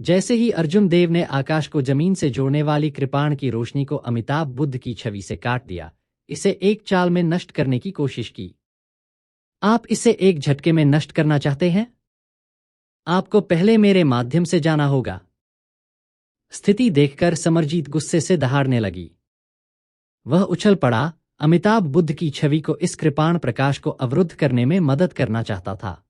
जैसे ही अर्जुन देव ने आकाश को जमीन से जोड़ने वाली कृपाण की रोशनी को अमिताभ बुद्ध की छवि से काट दिया, इसे एक चाल में नष्ट करने की कोशिश की। आप इसे एक झटके में नष्ट करना चाहते हैं? आपको पहले मेरे माध्यम से जाना होगा। स्थिति देखकर समरजीत गुस्से से दहाड़ने लगी। वह उछल पड़ा, अमिताभ बुद्ध की छवि को इस कृपाण प्रकाश को अवरुद्ध करने में मदद करना चाहता था।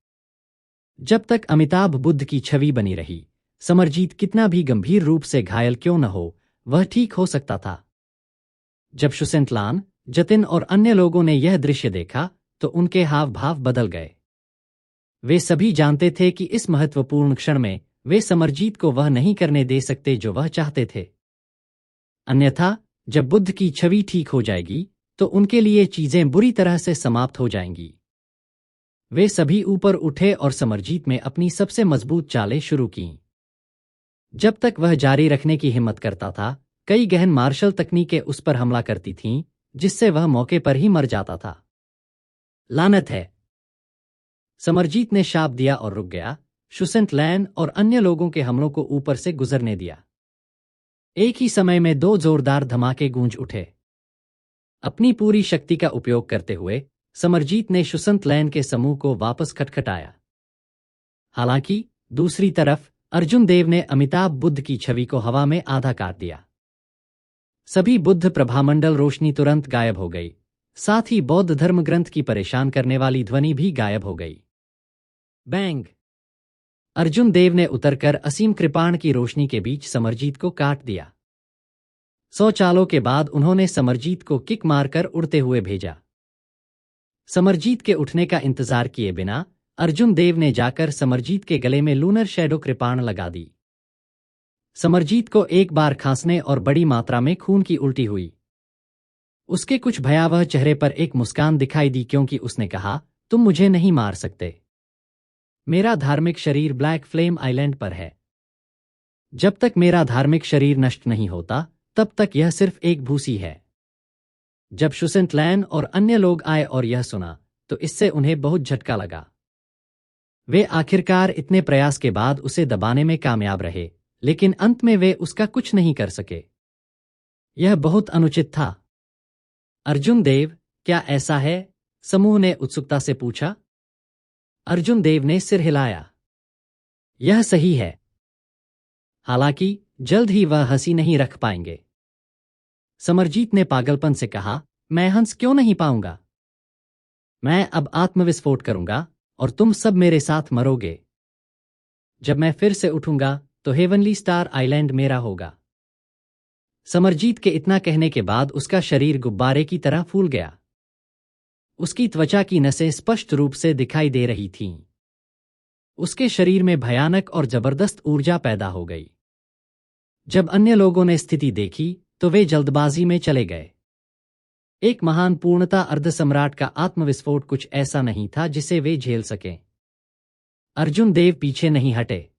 जब तक अमिताभ बुद्ध की छवि बनी रही, समरजीत कितना भी गंभीर रूप से घायल क्यों न हो, वह ठीक हो सकता था। जब शुसेंतलान, जतिन और अन्य लोगों ने यह दृश्य देखा, तो उनके हाव भाव बदल गए। वे सभी जानते थे कि इस महत्वपूर्ण क्षण में वे समरजीत को वह नहीं करने दे सकते जो वह चाहते थे। अन्यथा जब बुद्ध की छवि ठीक हो जाएगी, तो उनके लिए चीजें बुरी तरह से समाप्त हो जाएंगी। वे सभी ऊपर उठे और समरजीत में अपनी सबसे मजबूत चालें शुरू कीं। जब तक वह जारी रखने की हिम्मत करता था, कई गहन मार्शल तकनीकें उस पर हमला करती थीं, जिससे वह मौके पर ही मर जाता था। लानत है! समरजीत ने शाप दिया और रुक गया, शुसेंतलैन और अन्य लोगों के हमलों को ऊपर से गुजरने दिया। एक ही समय में दो जोरदार धमाके गूंज उठे। अपनी पूरी शक्ति का उपयोग करते हुए समरजीत ने शुसेंतलैन के समूह को वापस खटखटाया। हालांकि दूसरी तरफ अर्जुन देव ने अमिताभ बुद्ध की छवि को हवा में आधा काट दिया। सभी बुद्ध प्रभामंडल रोशनी तुरंत गायब हो गई, साथ ही बौद्ध धर्म ग्रंथ की परेशान करने वाली ध्वनि भी गायब हो गई। बैंग! अर्जुन देव ने उतरकर असीम कृपाण की रोशनी के बीच समरजीत को काट दिया। 100 चालों के बाद उन्होंने समरजीत को किक मारकर उड़ते हुए भेजा। समरजीत के उठने का इंतजार किए बिना अर्जुन देव ने जाकर समरजीत के गले में लूनर शैडो कृपाण लगा दी। समरजीत को एक बार खांसने और बड़ी मात्रा में खून की उल्टी हुई। उसके कुछ भयावह चेहरे पर एक मुस्कान दिखाई दी क्योंकि उसने कहा, तुम मुझे नहीं मार सकते। मेरा धार्मिक शरीर ब्लैक फ्लेम आइलैंड पर है। जब तक मेरा धार्मिक शरीर नष्ट नहीं होता, तब तक यह सिर्फ एक भूसी है। जब शुसेंतलैन और अन्य लोग आए और यह सुना, तो इससे उन्हें बहुत झटका लगा। वे आखिरकार इतने प्रयास के बाद उसे दबाने में कामयाब रहे, लेकिन अंत में वे उसका कुछ नहीं कर सके। यह बहुत अनुचित था। अर्जुन देव, क्या ऐसा है? समूह ने उत्सुकता से पूछा। अर्जुन देव ने सिर हिलाया। यह सही है। हालांकि जल्द ही वह हंसी नहीं रख पाएंगे। समरजीत ने पागलपन से कहा, मैं हंस क्यों नहीं पाऊंगा? मैं अब आत्मविस्फोट करूंगा और तुम सब मेरे साथ मरोगे। जब मैं फिर से उठूंगा तो हेवनली स्टार आइलैंड मेरा होगा। समरजीत के इतना कहने के बाद उसका शरीर गुब्बारे की तरह फूल गया। उसकी त्वचा की नसें स्पष्ट रूप से दिखाई दे रही थीं। उसके शरीर में भयानक और जबरदस्त ऊर्जा पैदा हो गई। जब अन्य लोगों ने स्थिति देखी, तो वे जल्दबाजी में चले गए। एक महान पूर्णता अर्धसम्राट का आत्मविस्फोट कुछ ऐसा नहीं था जिसे वे झेल सकें। अर्जुन देव पीछे नहीं हटे।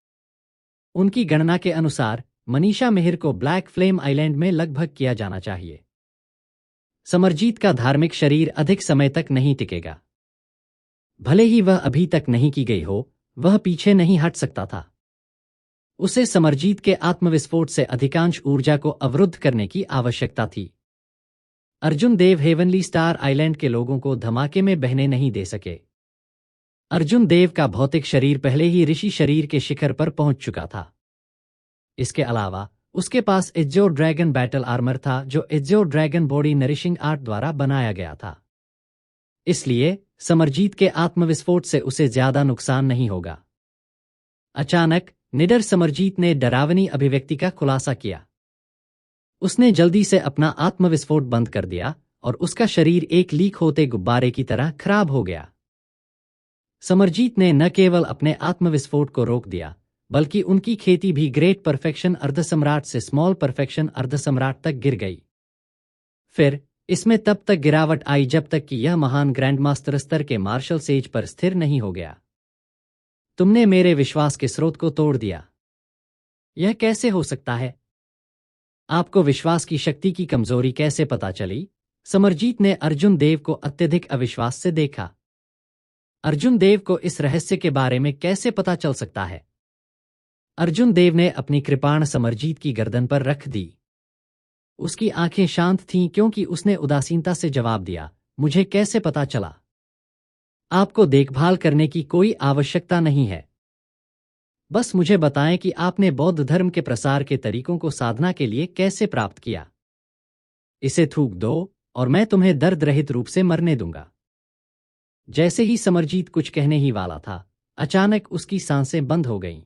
उनकी गणना के अनुसार मनीषा मेहर को ब्लैक फ्लेम आइलैंड में लगभग किया जाना चाहिए। समरजीत का धार्मिक शरीर अधिक समय तक नहीं टिकेगा। भले ही वह अभी तक नहीं की गई हो, वह पीछे नहीं हट सकता था। उसे समरजीत के आत्मविस्फोट से अधिकांश ऊर्जा को अवरुद्ध करने की आवश्यकता थी। अर्जुन देव हेवनली स्टार आइलैंड के लोगों को धमाके में बहने नहीं दे सके। अर्जुन देव का भौतिक शरीर पहले ही ऋषि शरीर के शिखर पर पहुंच चुका था। इसके अलावा उसके पास इज्जो ड्रैगन बैटल आर्मर था जो इज्जो ड्रैगन बॉडी नरिशिंग आर्ट द्वारा बनाया गया था। इसलिए समरजीत के आत्मविस्फोट से उसे ज्यादा नुकसान नहीं होगा। अचानक निडर समरजीत ने डरावनी अभिव्यक्ति का खुलासा किया। उसने जल्दी से अपना आत्मविस्फोट बंद कर दिया और उसका शरीर एक लीक होते गुब्बारे की तरह खराब हो गया। समरजीत ने न केवल अपने आत्मविस्फोट को रोक दिया, बल्कि उनकी खेती भी ग्रेट परफेक्शन अर्धसम्राट से स्मॉल परफेक्शन अर्धसम्राट तक गिर गई। फिर इसमें तब तक गिरावट आई जब तक कि यह महान ग्रैंडमास्टर स्तर के मार्शल सेज पर स्थिर नहीं हो गया। तुमने मेरे विश्वास के स्रोत को तोड़ दिया। यह कैसे हो सकता है? आपको विश्वास की शक्ति की कमजोरी कैसे पता चली? समरजीत ने अर्जुन देव को अत्यधिक अविश्वास से देखा। अर्जुन देव को इस रहस्य के बारे में कैसे पता चल सकता है? अर्जुन देव ने अपनी कृपाण समरजीत की गर्दन पर रख दी। उसकी आंखें शांत थीं क्योंकि उसने उदासीनता से जवाब दिया, मुझे कैसे पता चला? आपको देखभाल करने की कोई आवश्यकता नहीं है। बस मुझे बताएं कि आपने बौद्ध धर्म के प्रसार के तरीकों को साधना के लिए कैसे प्राप्त किया। इसे थूक दो और मैं तुम्हें दर्द रहित रूप से मरने दूंगा। जैसे ही समरजीत कुछ कहने ही वाला था, अचानक उसकी सांसें बंद हो गईं।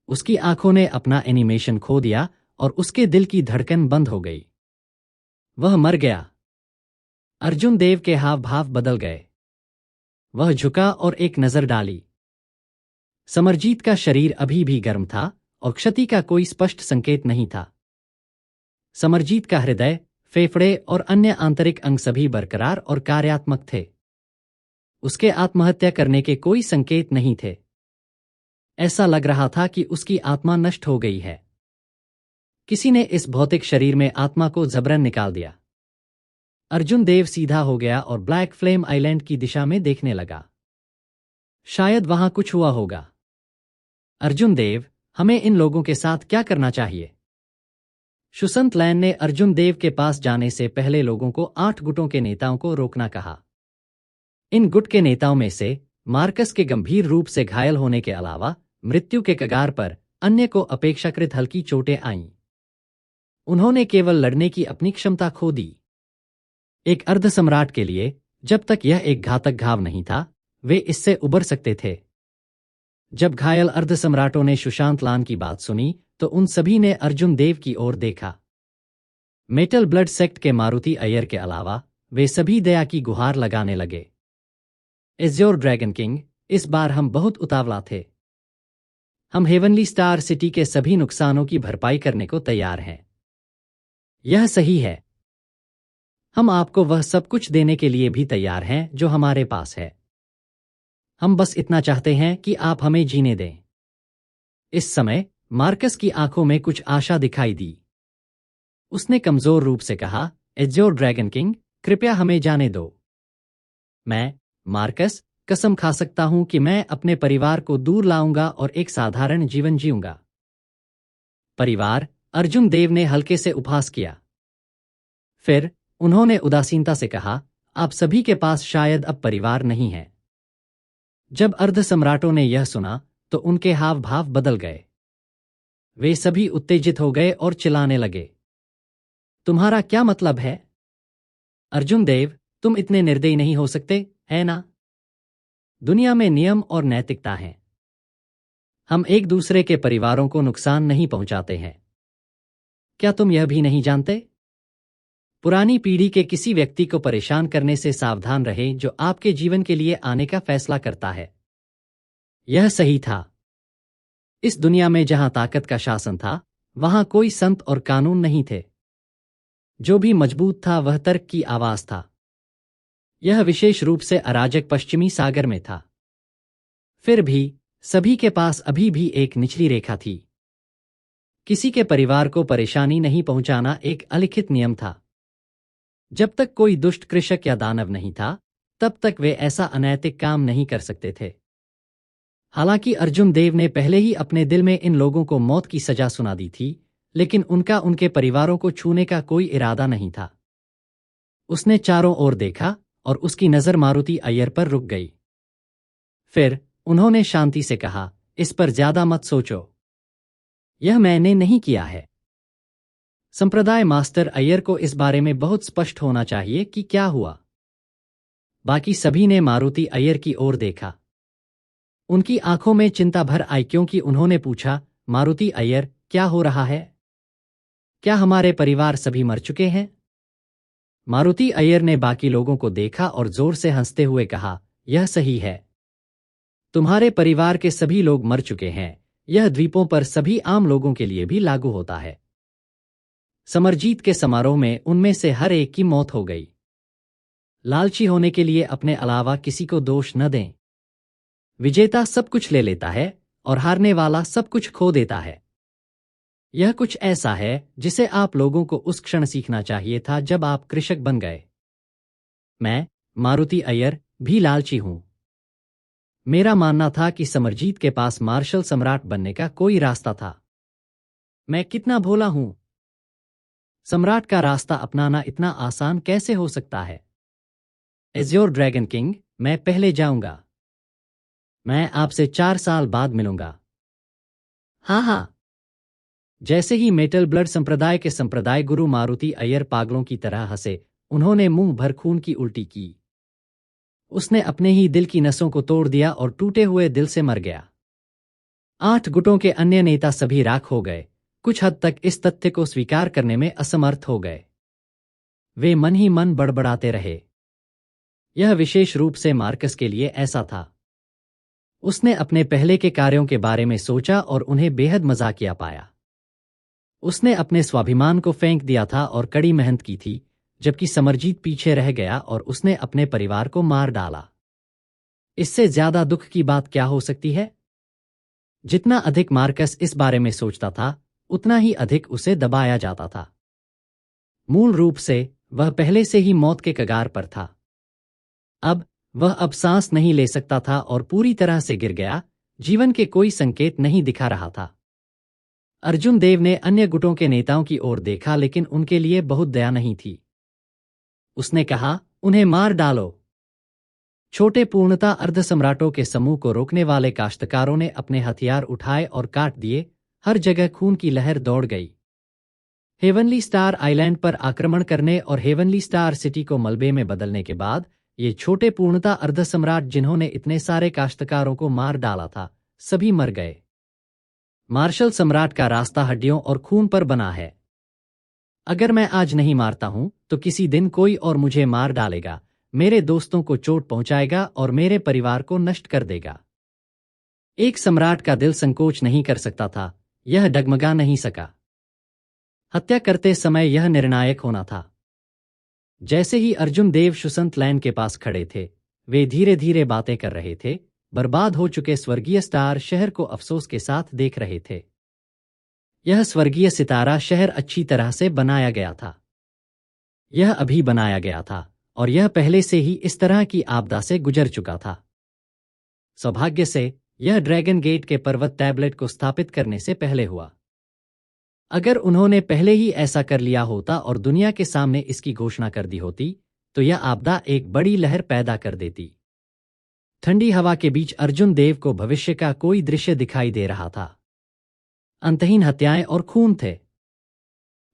उसकी आंखों ने अपना एनिमेशन खो दिया और उसके दिल की धड़कन बंद हो गई। वह मर गया। अर्जुन देव के हाव भाव बदल गए। वह झुका और एक नजर डाली। समरजीत का शरीर अभी भी गर्म था और क्षति का कोई स्पष्ट संकेत नहीं था। समरजीत का हृदय, फेफड़े और अन्य आंतरिक अंग सभी बरकरार और कार्यात्मक थे। उसके आत्महत्या करने के कोई संकेत नहीं थे। ऐसा लग रहा था कि उसकी आत्मा नष्ट हो गई है। किसी ने इस भौतिक शरीर में आत्मा को जबरन निकाल दिया। अर्जुन देव सीधा हो गया और ब्लैक फ्लेम आइलैंड की दिशा में देखने लगा। शायद वहां कुछ हुआ होगा। अर्जुन देव, हमें इन लोगों के साथ क्या करना चाहिए? शुसंत लैन ने अर्जुन देव के पास जाने से पहले लोगों को 8 गुटों के नेताओं को रोकना कहा। इन गुट के नेताओं में से मार्कस के गंभीर रूप से घायल होने के अलावा मृत्यु के कगार पर अन्य को अपेक्षाकृत हल्की चोटें आईं। उन्होंने केवल लड़ने की अपनी क्षमता खो दी। एक अर्धसम्राट के लिए, जब तक यह एक घातक घाव नहीं था, वे इससे उबर सकते थे। जब घायल अर्धसम्राटों ने सुशांत लान की बात सुनी, तो उन सभी ने अर्जुन देव की ओर देखा। मेटल ब्लड सेक्ट के मारुति अय्यर के अलावा वे सभी दया की गुहार लगाने लगे। एज्योर ड्रैगन किंग, इस बार हम बहुत उतावला थे। हम हेवनली स्टार सिटी के सभी नुकसानों की भरपाई करने को तैयार हैं। यह सही है। हम आपको वह सब कुछ देने के लिए भी तैयार हैं जो हमारे पास है। हम बस इतना चाहते हैं कि आप हमें जीने दें। इस समय मार्कस की आंखों में कुछ आशा दिखाई दी। उसने कमजोर रूप से कहा, एज्योर ड्रैगन किंग, कृपया हमें जाने दो। मैं, मार्कस, कसम खा सकता हूं कि मैं अपने परिवार को दूर लाऊंगा और एक साधारण जीवन जीऊंगा। परिवार? अर्जुन देव ने हल्के से उपहास किया। फिर उन्होंने उदासीनता से कहा, आप सभी के पास शायद अब परिवार नहीं है। जब अर्धसम्राटों ने यह सुना, तो उनके हाव भाव बदल गए। वे सभी उत्तेजित हो गए और चिल्लाने लगे। तुम्हारा क्या मतलब है? अर्जुन देव, तुम इतने निर्दयी नहीं हो सकते, है ना? दुनिया में नियम और नैतिकता है। हम एक दूसरे के परिवारों को नुकसान नहीं पहुंचाते हैं। क्या तुम यह भी नहीं जानते? पुरानी पीढ़ी के किसी व्यक्ति को परेशान करने से सावधान रहें जो आपके जीवन के लिए आने का फैसला करता है। यह सही था। इस दुनिया में जहां ताकत का शासन था, वहां कोई संत और कानून नहीं थे। जो भी मजबूत था वह तर्क की आवाज था। यह विशेष रूप से अराजक पश्चिमी सागर में था। फिर भी सभी के पास अभी भी एक निचली रेखा थी। किसी के परिवार को परेशानी नहीं पहुंचाना एक अलिखित नियम था। जब तक कोई दुष्ट कृषक या दानव नहीं था, तब तक वे ऐसा अनैतिक काम नहीं कर सकते थे। हालांकि अर्जुन देव ने पहले ही अपने दिल में इन लोगों को मौत की सजा सुना दी थी, लेकिन उनका उनके परिवारों को छूने का कोई इरादा नहीं था। उसने चारों ओर देखा और उसकी नजर मारुति अय्यर पर रुक गई। फिर उन्होंने शांति से कहा, इस पर ज्यादा मत सोचो। यह मैंने नहीं किया है। संप्रदाय मास्टर अय्यर को इस बारे में बहुत स्पष्ट होना चाहिए कि क्या हुआ। बाकी सभी ने मारुति अय्यर की ओर देखा। उनकी आंखों में चिंता भर आई क्योंकि उन्होंने पूछा, मारुति अय्यर, क्या हो रहा है? क्या हमारे परिवार सभी मर चुके हैं? मारुति अय्यर ने बाकी लोगों को देखा और जोर से हंसते हुए कहा, यह सही है। तुम्हारे परिवार के सभी लोग मर चुके हैं। यह द्वीपों पर सभी आम लोगों के लिए भी लागू होता है। समरजीत के समारोह में उनमें से हर एक की मौत हो गई। लालची होने के लिए अपने अलावा किसी को दोष न दें। विजेता सब कुछ ले लेता है और हारने वाला सब कुछ खो देता है। यह कुछ ऐसा है जिसे आप लोगों को उस क्षण सीखना चाहिए था जब आप कृषक बन गए। मैं, मारुति अय्यर, भी लालची हूं। मेरा मानना था कि समरजीत के पास मार्शल सम्राट बनने का कोई रास्ता था। मैं कितना भोला हूं। सम्राट का रास्ता अपनाना इतना आसान कैसे हो सकता है? एज योर ड्रैगन किंग, मैं पहले जाऊंगा। मैं आपसे 4 साल बाद मिलूंगा। हाँ हाँ। जैसे ही मेटल ब्लड संप्रदाय के संप्रदाय गुरु मारुति अय्यर पागलों की तरह हंसे, उन्होंने मुंह भर खून की उल्टी की। उसने अपने ही दिल की नसों को तोड़ दिया और टूटे हुए दिल से मर गया। 8 गुटों के अन्य नेता सभी राख हो गए, कुछ हद तक इस तथ्य को स्वीकार करने में असमर्थ हो गए। वे मन ही मन बड़बड़ाते रहे। यह विशेष रूप से मार्कस के लिए ऐसा था। उसने अपने पहले के कार्यों के बारे में सोचा और उन्हें बेहद मजाकिया पाया। उसने अपने स्वाभिमान को फेंक दिया था और कड़ी मेहनत की थी, जबकि समरजीत पीछे रह गया और उसने अपने परिवार को मार डाला। इससे ज्यादा दुख की बात क्या हो सकती है? जितना अधिक मार्कस इस बारे में सोचता था, उतना ही अधिक उसे दबाया जाता था। मूल रूप से वह पहले से ही मौत के कगार पर था। वह सांस नहीं ले सकता था और पूरी तरह से गिर गया। जीवन के कोई संकेत नहीं दिखा रहा था। अर्जुन देव ने अन्य गुटों के नेताओं की ओर देखा, लेकिन उनके लिए बहुत दया नहीं थी। उसने कहा, उन्हें मार डालो। छोटे पूर्णता अर्ध सम्राटों के समूह को रोकने वाले काश्तकारों ने अपने हथियार उठाए और काट दिए। हर जगह खून की लहर दौड़ गई। हेवनली स्टार आइलैंड पर आक्रमण करने और हेवनली स्टार सिटी को मलबे में बदलने के बाद ये छोटे पूर्णता अर्ध सम्राट, जिन्होंने इतने सारे काश्तकारों को मार डाला था, सभी मर गए। मार्शल सम्राट का रास्ता हड्डियों और खून पर बना है। अगर मैं आज नहीं मारता हूं तो किसी दिन कोई और मुझे मार डालेगा, मेरे दोस्तों को चोट पहुंचाएगा और मेरे परिवार को नष्ट कर देगा। एक सम्राट का दिल संकोच नहीं कर सकता था, यह डगमगा नहीं सका। हत्या करते समय यह निर्णायक होना था। जैसे ही अर्जुन देव शुसंत लैन के पास खड़े थे, वे धीरे धीरे बातें कर रहे थे, बर्बाद हो चुके स्वर्गीय स्टार शहर को अफसोस के साथ देख रहे थे। यह स्वर्गीय सितारा शहर अच्छी तरह से बनाया गया था। यह अभी बनाया गया था और यह पहले से ही इस तरह की आपदा से गुजर चुका था। सौभाग्य से यह ड्रैगन गेट के पर्वत टैबलेट को स्थापित करने से पहले हुआ। अगर उन्होंने पहले ही ऐसा कर लिया होता और दुनिया के सामने इसकी घोषणा कर दी होती, तो यह आपदा एक बड़ी लहर पैदा कर देती। ठंडी हवा के बीच अर्जुन देव को भविष्य का कोई दृश्य दिखाई दे रहा था। अंतहीन हत्याएं और खून थे।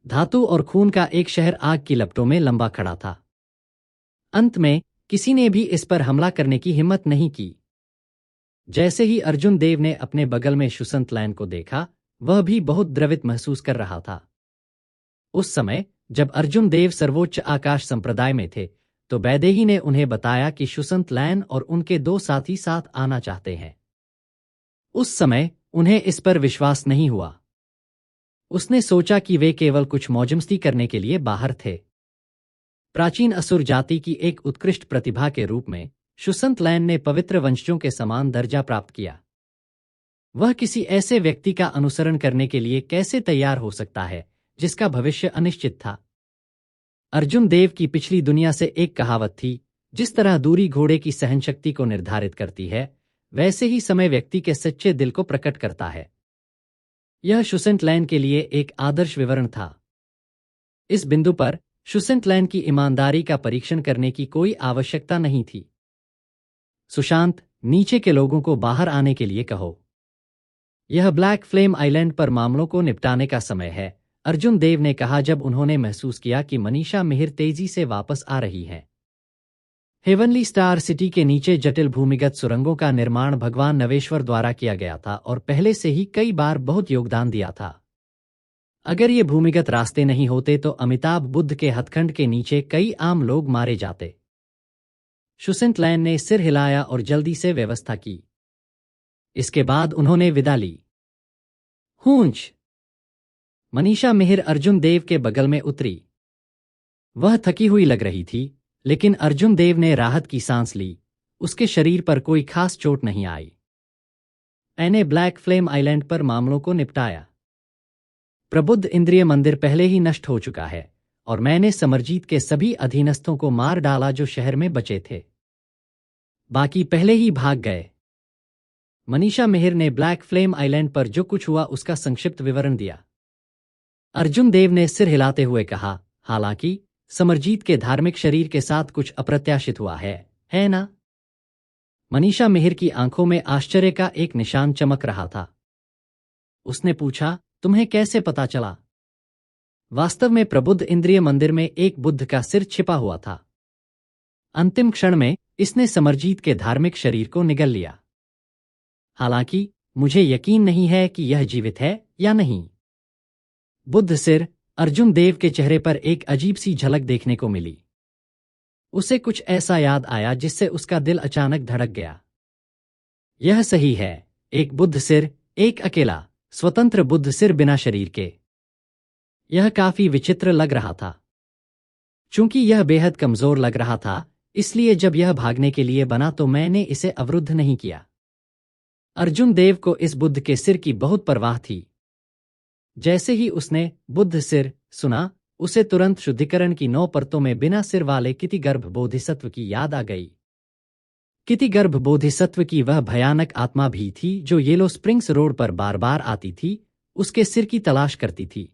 धातु और खून का एक शहर आग की लपटों में लंबा खड़ा था। अंत में किसी ने भी इस पर हमला करने की हिम्मत नहीं की। जैसे ही अर्जुन देव ने अपने बगल में शुसंत लैन को देखा, वह भी बहुत द्रवित महसूस कर रहा था। उस समय जब अर्जुन देव सर्वोच्च आकाश संप्रदाय में थे, तो बैदेही ने उन्हें बताया कि शुसंत लैन और उनके 2 साथी साथ आना चाहते हैं। उस समय उन्हें इस पर विश्वास नहीं हुआ। उसने सोचा कि वे केवल कुछ मौजमस्ती करने के लिए बाहर थे। प्राचीन असुर जाति की एक उत्कृष्ट प्रतिभा के रूप में शुसंत लैन ने पवित्र वंशजों के समान दर्जा प्राप्त किया। वह किसी ऐसे व्यक्ति का अनुसरण करने के लिए कैसे तैयार हो सकता है जिसका भविष्य अनिश्चित था? अर्जुन देव की पिछली दुनिया से एक कहावत थी, जिस तरह दूरी घोड़े की सहनशक्ति को निर्धारित करती है, वैसे ही समय व्यक्ति के सच्चे दिल को प्रकट करता है। यह शुसेंट लैन के लिए एक आदर्श विवरण था। इस बिंदु पर शुसेंट लैन की ईमानदारी का परीक्षण करने की कोई आवश्यकता नहीं थी। सुशांत, नीचे के लोगों को बाहर आने के लिए कहो। यह ब्लैक फ्लेम आइलैंड पर मामलों को निपटाने का समय है, अर्जुन देव ने कहा जब उन्होंने महसूस किया कि मनीषा मिहिर तेजी से वापस आ रही है। हेवनली स्टार सिटी के नीचे जटिल भूमिगत सुरंगों का निर्माण भगवान नवेश्वर द्वारा किया गया था और पहले से ही कई बार बहुत योगदान दिया था। अगर ये भूमिगत रास्ते नहीं होते तो अमिताभ बुद्ध के हथकंड के नीचे कई आम लोग मारे जाते। शुसेंट लैन ने सिर हिलाया और जल्दी से व्यवस्था की। इसके बाद उन्होंने विदा ली। हूंच। मनीषा मिहिर अर्जुन देव के बगल में उतरी। वह थकी हुई लग रही थी, लेकिन अर्जुन देव ने राहत की सांस ली। उसके शरीर पर कोई खास चोट नहीं आई। मैंने ब्लैक फ्लेम आइलैंड पर मामलों को निपटाया। प्रबुद्ध इंद्रिय मंदिर पहले ही नष्ट हो चुका है और मैंने समरजीत के सभी अधीनस्थों को मार डाला जो शहर में बचे थे। बाकी पहले ही भाग गए। मनीषा मिहिर ने ब्लैक फ्लेम आइलैंड पर जो कुछ हुआ उसका संक्षिप्त विवरण दिया। अर्जुन देव ने सिर हिलाते हुए कहा, हालांकि समरजीत के धार्मिक शरीर के साथ कुछ अप्रत्याशित हुआ है ना? मनीषा मिहिर की आंखों में आश्चर्य का एक निशान चमक रहा था। उसने पूछा, तुम्हें कैसे पता चला? वास्तव में प्रबुद्ध इंद्रिय मंदिर में एक बुद्ध का सिर छिपा हुआ था। अंतिम क्षण में इसने समरजीत के धार्मिक शरीर को निगल लिया। हालांकि मुझे यकीन नहीं है कि यह जीवित है या नहीं। बुद्ध सिर। अर्जुन देव के चेहरे पर एक अजीब सी झलक देखने को मिली। उसे कुछ ऐसा याद आया जिससे उसका दिल अचानक धड़क गया। यह सही है, एक बुद्ध सिर, एक अकेला स्वतंत्र बुद्ध सिर बिना शरीर के। यह काफी विचित्र लग रहा था। चूंकि यह बेहद कमजोर लग रहा था, इसलिए जब यह भागने के लिए बना तो मैंने इसे अवरुद्ध नहीं किया। अर्जुन देव को इस बुद्ध के सिर की बहुत परवाह थी। जैसे ही उसने बुद्ध सिर सुना, उसे तुरंत शुद्धिकरण की 9 परतों में बिना सिर वाले कितिगर्भ बोधिसत्व की याद आ गई। कितिगर्भ बोधिसत्व की वह भयानक आत्मा भी थी जो येलो स्प्रिंग्स रोड पर बार बार आती थी, उसके सिर की तलाश करती थी।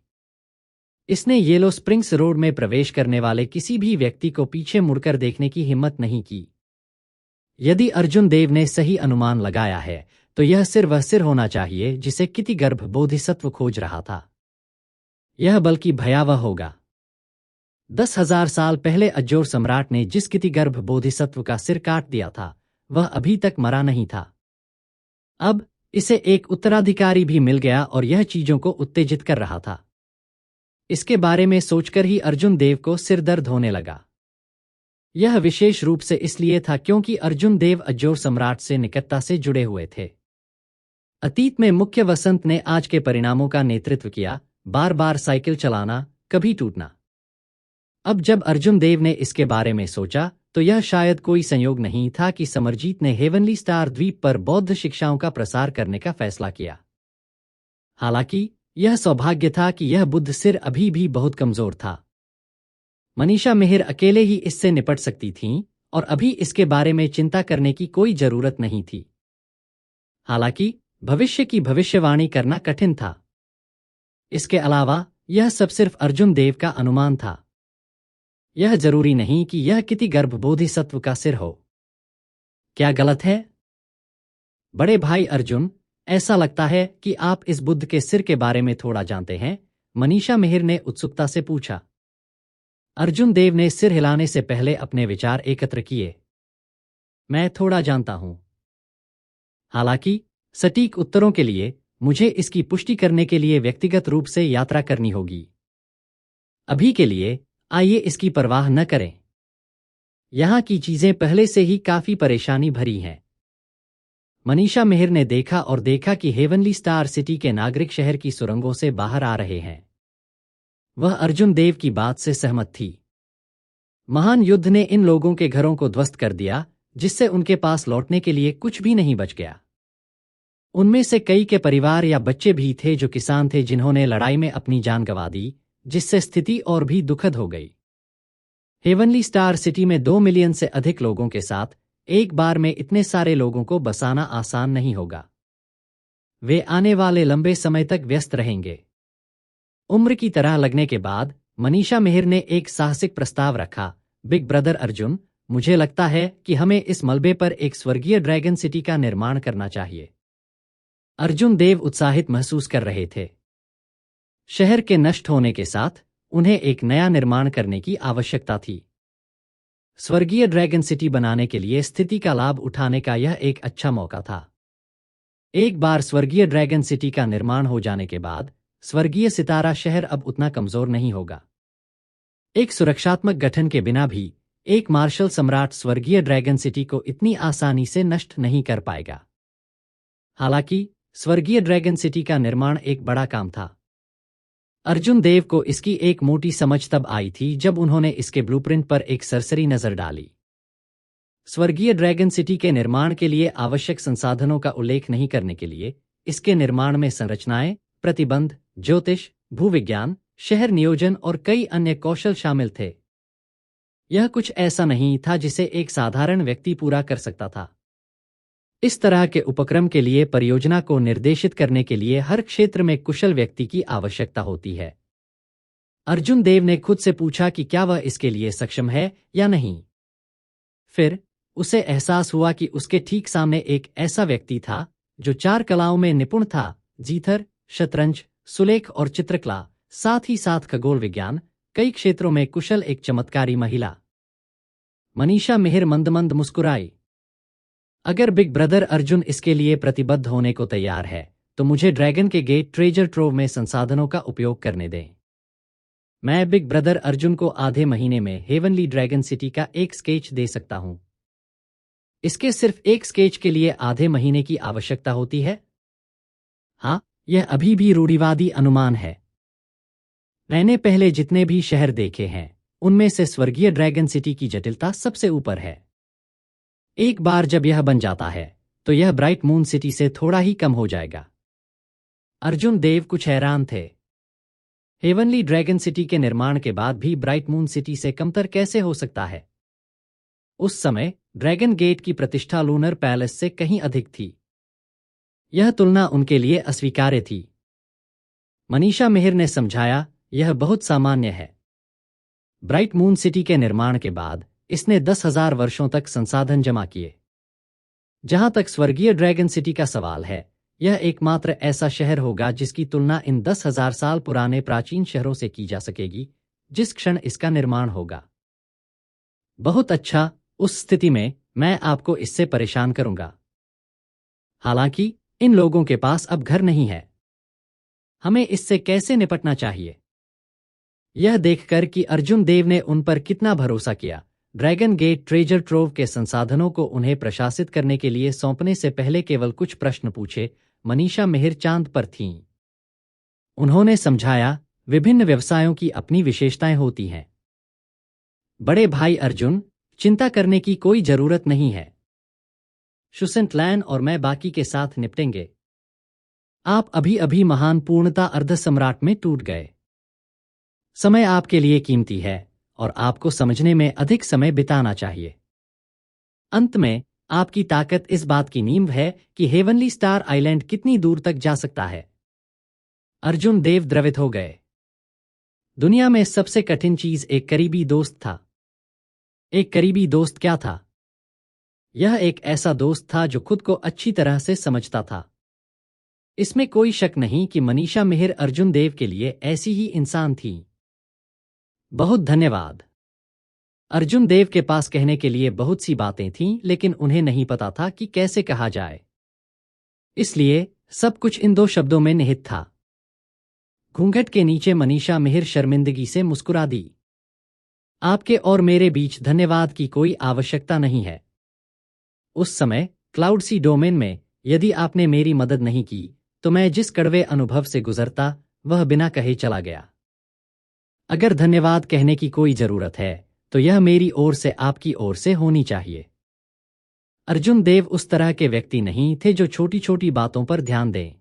इसने येलो स्प्रिंग्स रोड में प्रवेश करने वाले किसी भी व्यक्ति को पीछे मुड़कर देखने की हिम्मत नहीं की। यदि अर्जुन देव ने सही अनुमान लगाया है, तो यह सिर वह सिर होना चाहिए जिसे कितिगर्भ बोधिसत्व खोज रहा था। यह बल्कि भयावह होगा। 10,000 साल पहले अजोर सम्राट ने जिस कितिगर्भ बोधिसत्व का सिर काट दिया था, वह अभी तक मरा नहीं था। अब इसे एक उत्तराधिकारी भी मिल गया और यह चीजों को उत्तेजित कर रहा था। इसके बारे में सोचकर ही अर्जुन देव को सिर दर्द होने लगा। यह विशेष रूप से इसलिए था क्योंकि अर्जुन देव अजोर सम्राट से निकटता से जुड़े हुए थे। अतीत में मुख्य वसंत ने आज के परिणामों का नेतृत्व किया, बार बार साइकिल चलाना, कभी टूटना। अब जब अर्जुन देव ने इसके बारे में सोचा, तो यह शायद कोई संयोग नहीं था कि समरजीत ने हेवनली स्टार द्वीप पर बौद्ध शिक्षाओं का प्रसार करने का फैसला किया। हालांकि यह सौभाग्य था कि यह बुद्ध सिर अभी भी बहुत कमजोर था। मनीषा मिहिर अकेले ही इससे निपट सकती थीं और अभी इसके बारे में चिंता करने की कोई जरूरत नहीं थी। हालांकि भविष्य की भविष्यवाणी करना कठिन था। इसके अलावा यह सब सिर्फ अर्जुन देव का अनुमान था। यह जरूरी नहीं कि यह कितिगर्भ बोधिसत्व का सिर हो। क्या गलत है? बड़े भाई अर्जुन, ऐसा लगता है कि आप इस बुद्ध के सिर के बारे में थोड़ा जानते हैं, मनीषा मिहिर ने उत्सुकता से पूछा। अर्जुन देव ने सिर हिलाने से पहले अपने विचार एकत्र किए। मैं थोड़ा जानता हूं। हालांकि सटीक उत्तरों के लिए मुझे इसकी पुष्टि करने के लिए व्यक्तिगत रूप से यात्रा करनी होगी। अभी के लिए आइए इसकी परवाह न करें। यहां की चीजें पहले से ही काफी परेशानी भरी हैं। मनीषा मिहिर ने देखा और देखा कि हेवनली स्टार सिटी के नागरिक शहर की सुरंगों से बाहर आ रहे हैं। वह अर्जुन देव की बात से सहमत थी। महान युद्ध ने इन लोगों के घरों को ध्वस्त कर दिया, जिससे उनके पास लौटने के लिए कुछ भी नहीं बच गया। उनमें से कई के परिवार या बच्चे भी थे जो किसान थे, जिन्होंने लड़ाई में अपनी जान गंवा दी, जिससे स्थिति और भी दुखद हो गई। हेवनली स्टार सिटी में 2 मिलियन से अधिक लोगों के साथ एक बार में इतने सारे लोगों को बसाना आसान नहीं होगा। वे आने वाले लंबे समय तक व्यस्त रहेंगे। उम्र की तरह लगने के बाद मनीषा मिहिर ने एक साहसिक प्रस्ताव रखा। बिग ब्रदर अर्जुन, मुझे लगता है कि हमें इस मलबे पर एक स्वर्गीय ड्रैगन सिटी का निर्माण करना चाहिए। अर्जुन देव उत्साहित महसूस कर रहे थे। शहर के नष्ट होने के साथ उन्हें एक नया निर्माण करने की आवश्यकता थी। स्वर्गीय ड्रैगन सिटी बनाने के लिए स्थिति का लाभ उठाने का यह एक अच्छा मौका था। एक बार स्वर्गीय ड्रैगन सिटी का निर्माण हो जाने के बाद स्वर्गीय सितारा शहर अब उतना कमजोर नहीं होगा। एक सुरक्षात्मक गठन के बिना भी एक मार्शल सम्राट स्वर्गीय ड्रैगन सिटी को इतनी आसानी से नष्ट नहीं कर पाएगा। हालांकि स्वर्गीय ड्रैगन सिटी का निर्माण एक बड़ा काम था। अर्जुन देव को इसकी एक मोटी समझ तब आई थी जब उन्होंने इसके ब्लूप्रिंट पर एक सरसरी नजर डाली। स्वर्गीय ड्रैगन सिटी के निर्माण के लिए आवश्यक संसाधनों का उल्लेख नहीं करने के लिए इसके निर्माण में संरचनाएं, प्रतिबंध, ज्योतिष, भूविज्ञान, शहर नियोजन और कई अन्य कौशल शामिल थे। यह कुछ ऐसा नहीं था जिसे एक साधारण व्यक्ति पूरा कर सकता था। इस तरह के उपक्रम के लिए परियोजना को निर्देशित करने के लिए हर क्षेत्र में कुशल व्यक्ति की आवश्यकता होती है। अर्जुन देव ने खुद से पूछा कि क्या वह इसके लिए सक्षम है या नहीं। फिर उसे एहसास हुआ कि उसके ठीक सामने एक ऐसा व्यक्ति था जो 4 कलाओं में निपुण था: जीथर, शतरंज, सुलेख और चित्रकला, साथ ही साथ खगोल विज्ञान, कई क्षेत्रों में कुशल एक चमत्कारी महिला। मनीषा मिहिर मंद मंद मुस्कुराई। अगर बिग ब्रदर अर्जुन इसके लिए प्रतिबद्ध होने को तैयार है तो मुझे ड्रैगन के गेट ट्रेजर ट्रोव में संसाधनों का उपयोग करने दें। मैं बिग ब्रदर अर्जुन को आधे महीने में हेवनली ड्रैगन सिटी का एक स्केच दे सकता हूं। इसके सिर्फ एक स्केच के लिए आधे महीने की आवश्यकता होती है। हाँ, यह अभी भी रूढ़िवादी अनुमान है। मैंने पहले जितने भी शहर देखे हैं उनमें से स्वर्गीय ड्रैगन सिटी की जटिलता सबसे ऊपर है। एक बार जब यह बन जाता है तो यह ब्राइट मून सिटी से थोड़ा ही कम हो जाएगा। अर्जुन देव कुछ हैरान थे। हेवनली ड्रैगन सिटी के निर्माण के बाद भी ब्राइट मून सिटी से कमतर कैसे हो सकता है? उस समय ड्रैगन गेट की प्रतिष्ठा लूनर पैलेस से कहीं अधिक थी। यह तुलना उनके लिए अस्वीकार्य थी। मनीषा मिहिर ने समझाया, यह बहुत सामान्य है। ब्राइट मून सिटी के निर्माण के बाद इसने 10,000 वर्षों तक संसाधन जमा किए। जहां तक स्वर्गीय ड्रैगन सिटी का सवाल है, यह एकमात्र ऐसा शहर होगा जिसकी तुलना इन 10,000 साल पुराने प्राचीन शहरों से की जा सकेगी जिस क्षण इसका निर्माण होगा। बहुत अच्छा, उस स्थिति में मैं आपको इससे परेशान करूंगा। हालांकि इन लोगों के पास अब घर नहीं है। हमें इससे कैसे निपटना चाहिए? यह देखकर कि अर्जुन देव ने उन पर कितना भरोसा किया, ड्रैगन गेट ट्रेजर ट्रोव के संसाधनों को उन्हें प्रशासित करने के लिए सौंपने से पहले केवल कुछ प्रश्न पूछे, मनीषा मिहिर चांद पर थीं। उन्होंने समझाया, विभिन्न व्यवसायों की अपनी विशेषताएं होती हैं। बड़े भाई अर्जुन, चिंता करने की कोई जरूरत नहीं है। शुसेंटलैन और मैं बाकी के साथ निपटेंगे। आप अभी अभी महान पूर्णता अर्ध सम्राट में टूट गए। समय आपके लिए कीमती है और आपको समझने में अधिक समय बिताना चाहिए। अंत में आपकी ताकत इस बात की नींव है कि हेवनली स्टार आइलैंड कितनी दूर तक जा सकता है। अर्जुन देव द्रवित हो गए। दुनिया में सबसे कठिन चीज एक करीबी दोस्त था। एक करीबी दोस्त क्या था? यह एक ऐसा दोस्त था जो खुद को अच्छी तरह से समझता था। इसमें कोई शक नहीं कि मनीषा मिहिर अर्जुन देव के लिए ऐसी ही इंसान थी। बहुत धन्यवाद। अर्जुन देव के पास कहने के लिए बहुत सी बातें थीं, लेकिन उन्हें नहीं पता था कि कैसे कहा जाए। इसलिए सब कुछ इन 2 शब्दों में निहित था। घूंघट के नीचे मनीषा मिहिर शर्मिंदगी से मुस्कुरा दी। आपके और मेरे बीच धन्यवाद की कोई आवश्यकता नहीं है। उस समय क्लाउड सी डोमेन में यदि आपने मेरी मदद नहीं की तो मैं जिस कड़वे अनुभव से गुजरता वह बिना कहे चला गया। अगर धन्यवाद कहने की कोई जरूरत है तो यह मेरी ओर से आपकी ओर से होनी चाहिए। अर्जुन देव उस तरह के व्यक्ति नहीं थे जो छोटी छोटी बातों पर ध्यान दें।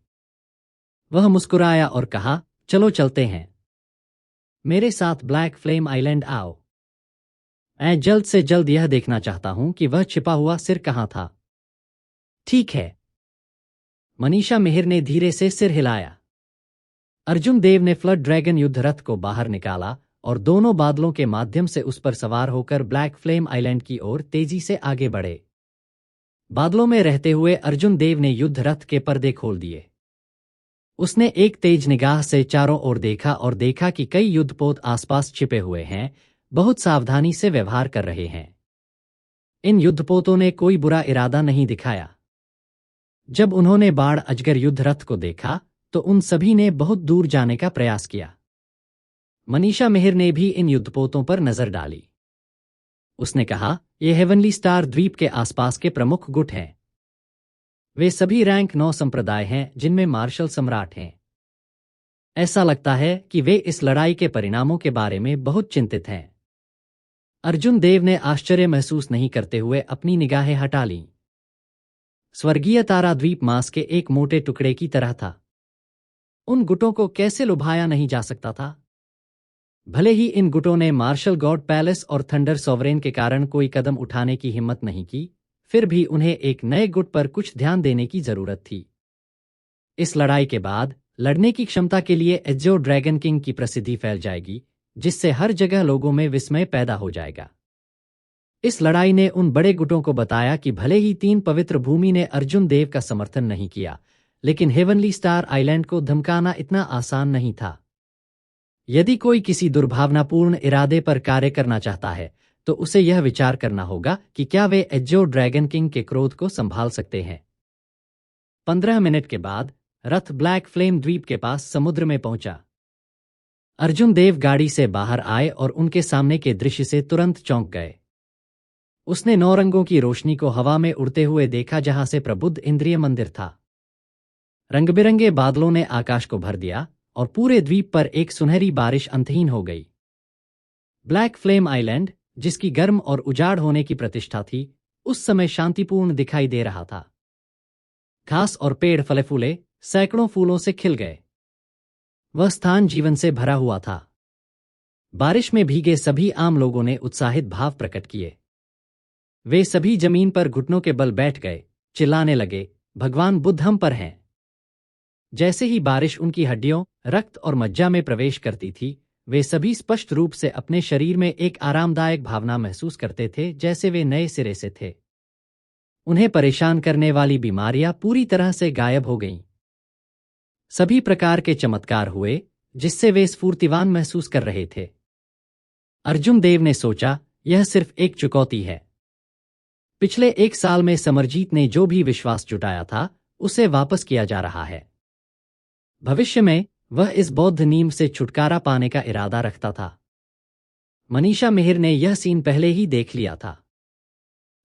वह मुस्कुराया और कहा, चलो चलते हैं। मेरे साथ ब्लैक फ्लेम आइलैंड आओ। मैं जल्द से जल्द यह देखना चाहता हूं कि वह छिपा हुआ सिर कहां था। ठीक है। मनीषा मिहिर ने धीरे से सिर हिलाया। अर्जुन देव ने फ्लड ड्रैगन युद्ध रथ को बाहर निकाला और दोनों बादलों के माध्यम से उस पर सवार होकर ब्लैक फ्लेम आइलैंड की ओर तेजी से आगे बढ़े। बादलों में रहते हुए अर्जुन देव ने युद्ध रथ के पर्दे खोल दिए। उसने एक तेज निगाह से चारों ओर देखा और देखा कि कई युद्धपोत आसपास छिपे हुए हैं, बहुत सावधानी से व्यवहार कर रहे हैं। इन युद्धपोतों ने कोई बुरा इरादा नहीं दिखाया। जब उन्होंने बाढ़ अजगर युद्ध रथ को देखा तो उन सभी ने बहुत दूर जाने का प्रयास किया। मनीषा मिहिर ने भी इन युद्धपोतों पर नजर डाली। उसने कहा, ये हेवनली स्टार द्वीप के आसपास के प्रमुख गुट हैं। वे सभी रैंक 9 संप्रदाय हैं जिनमें मार्शल सम्राट हैं। ऐसा लगता है कि वे इस लड़ाई के परिणामों के बारे में बहुत चिंतित हैं। अर्जुन देव ने आश्चर्य महसूस नहीं करते हुए अपनी निगाहें हटा लीं। स्वर्गीय तारा द्वीप मांस के एक मोटे टुकड़े की तरह था। उन गुटों को कैसे लुभाया नहीं जा सकता था? भले ही इन गुटों ने मार्शल गॉड पैलेस और थंडर सॉवरेन के कारण कोई कदम उठाने की हिम्मत नहीं की, फिर भी उन्हें एक नए गुट पर कुछ ध्यान देने की जरूरत थी। इस लड़ाई के बाद लड़ने की क्षमता के लिए एज्यो ड्रैगन किंग की प्रसिद्धि फैल जाएगी, जिससे हर जगह लोगों में विस्मय पैदा हो जाएगा। इस लड़ाई ने उन बड़े गुटों को बताया कि भले ही 3 पवित्र भूमि ने अर्जुन देव का समर्थन नहीं किया, लेकिन हेवनली स्टार आइलैंड को धमकाना इतना आसान नहीं था। यदि कोई किसी दुर्भावनापूर्ण इरादे पर कार्य करना चाहता है, तो उसे यह विचार करना होगा कि क्या वे एज्यो ड्रैगन किंग के क्रोध को संभाल सकते हैं। 15 मिनट के बाद रथ ब्लैक फ्लेम द्वीप के पास समुद्र में पहुंचा। अर्जुन देव गाड़ी से बाहर आए और उनके सामने के दृश्य से तुरंत चौंक गए। उसने 9 रंगों की रोशनी को हवा में उड़ते हुए देखा, जहां से प्रबुद्ध इंद्रिय मंदिर था। रंग-बिरंगे बादलों ने आकाश को भर दिया और पूरे द्वीप पर एक सुनहरी बारिश अंतहीन हो गई। ब्लैक फ्लेम आइलैंड, जिसकी गर्म और उजाड़ होने की प्रतिष्ठा थी, उस समय शांतिपूर्ण दिखाई दे रहा था। घास और पेड़ फले फूले, सैकड़ों फूलों से खिल गए। वह स्थान जीवन से भरा हुआ था। बारिश में भीगे सभी आम लोगों ने उत्साहित भाव प्रकट किए। वे सभी जमीन पर घुटनों के बल बैठ गए, चिल्लाने लगे, भगवान बुद्ध हम पर हैं। जैसे ही बारिश उनकी हड्डियों, रक्त और मज्जा में प्रवेश करती थी, वे सभी स्पष्ट रूप से अपने शरीर में एक आरामदायक भावना महसूस करते थे, जैसे वे नए सिरे से थे। उन्हें परेशान करने वाली बीमारियां पूरी तरह से गायब हो गईं। सभी प्रकार के चमत्कार हुए, जिससे वे स्फूर्तिवान महसूस कर रहे थे। अर्जुन देव ने सोचा, यह सिर्फ एक चुकौती है। पिछले 1 साल में समरजीत ने जो भी विश्वास जुटाया था, उसे वापस किया जा रहा है। भविष्य में वह इस बौद्ध नीम से छुटकारा पाने का इरादा रखता था। मनीषा मिहिर ने यह सीन पहले ही देख लिया था।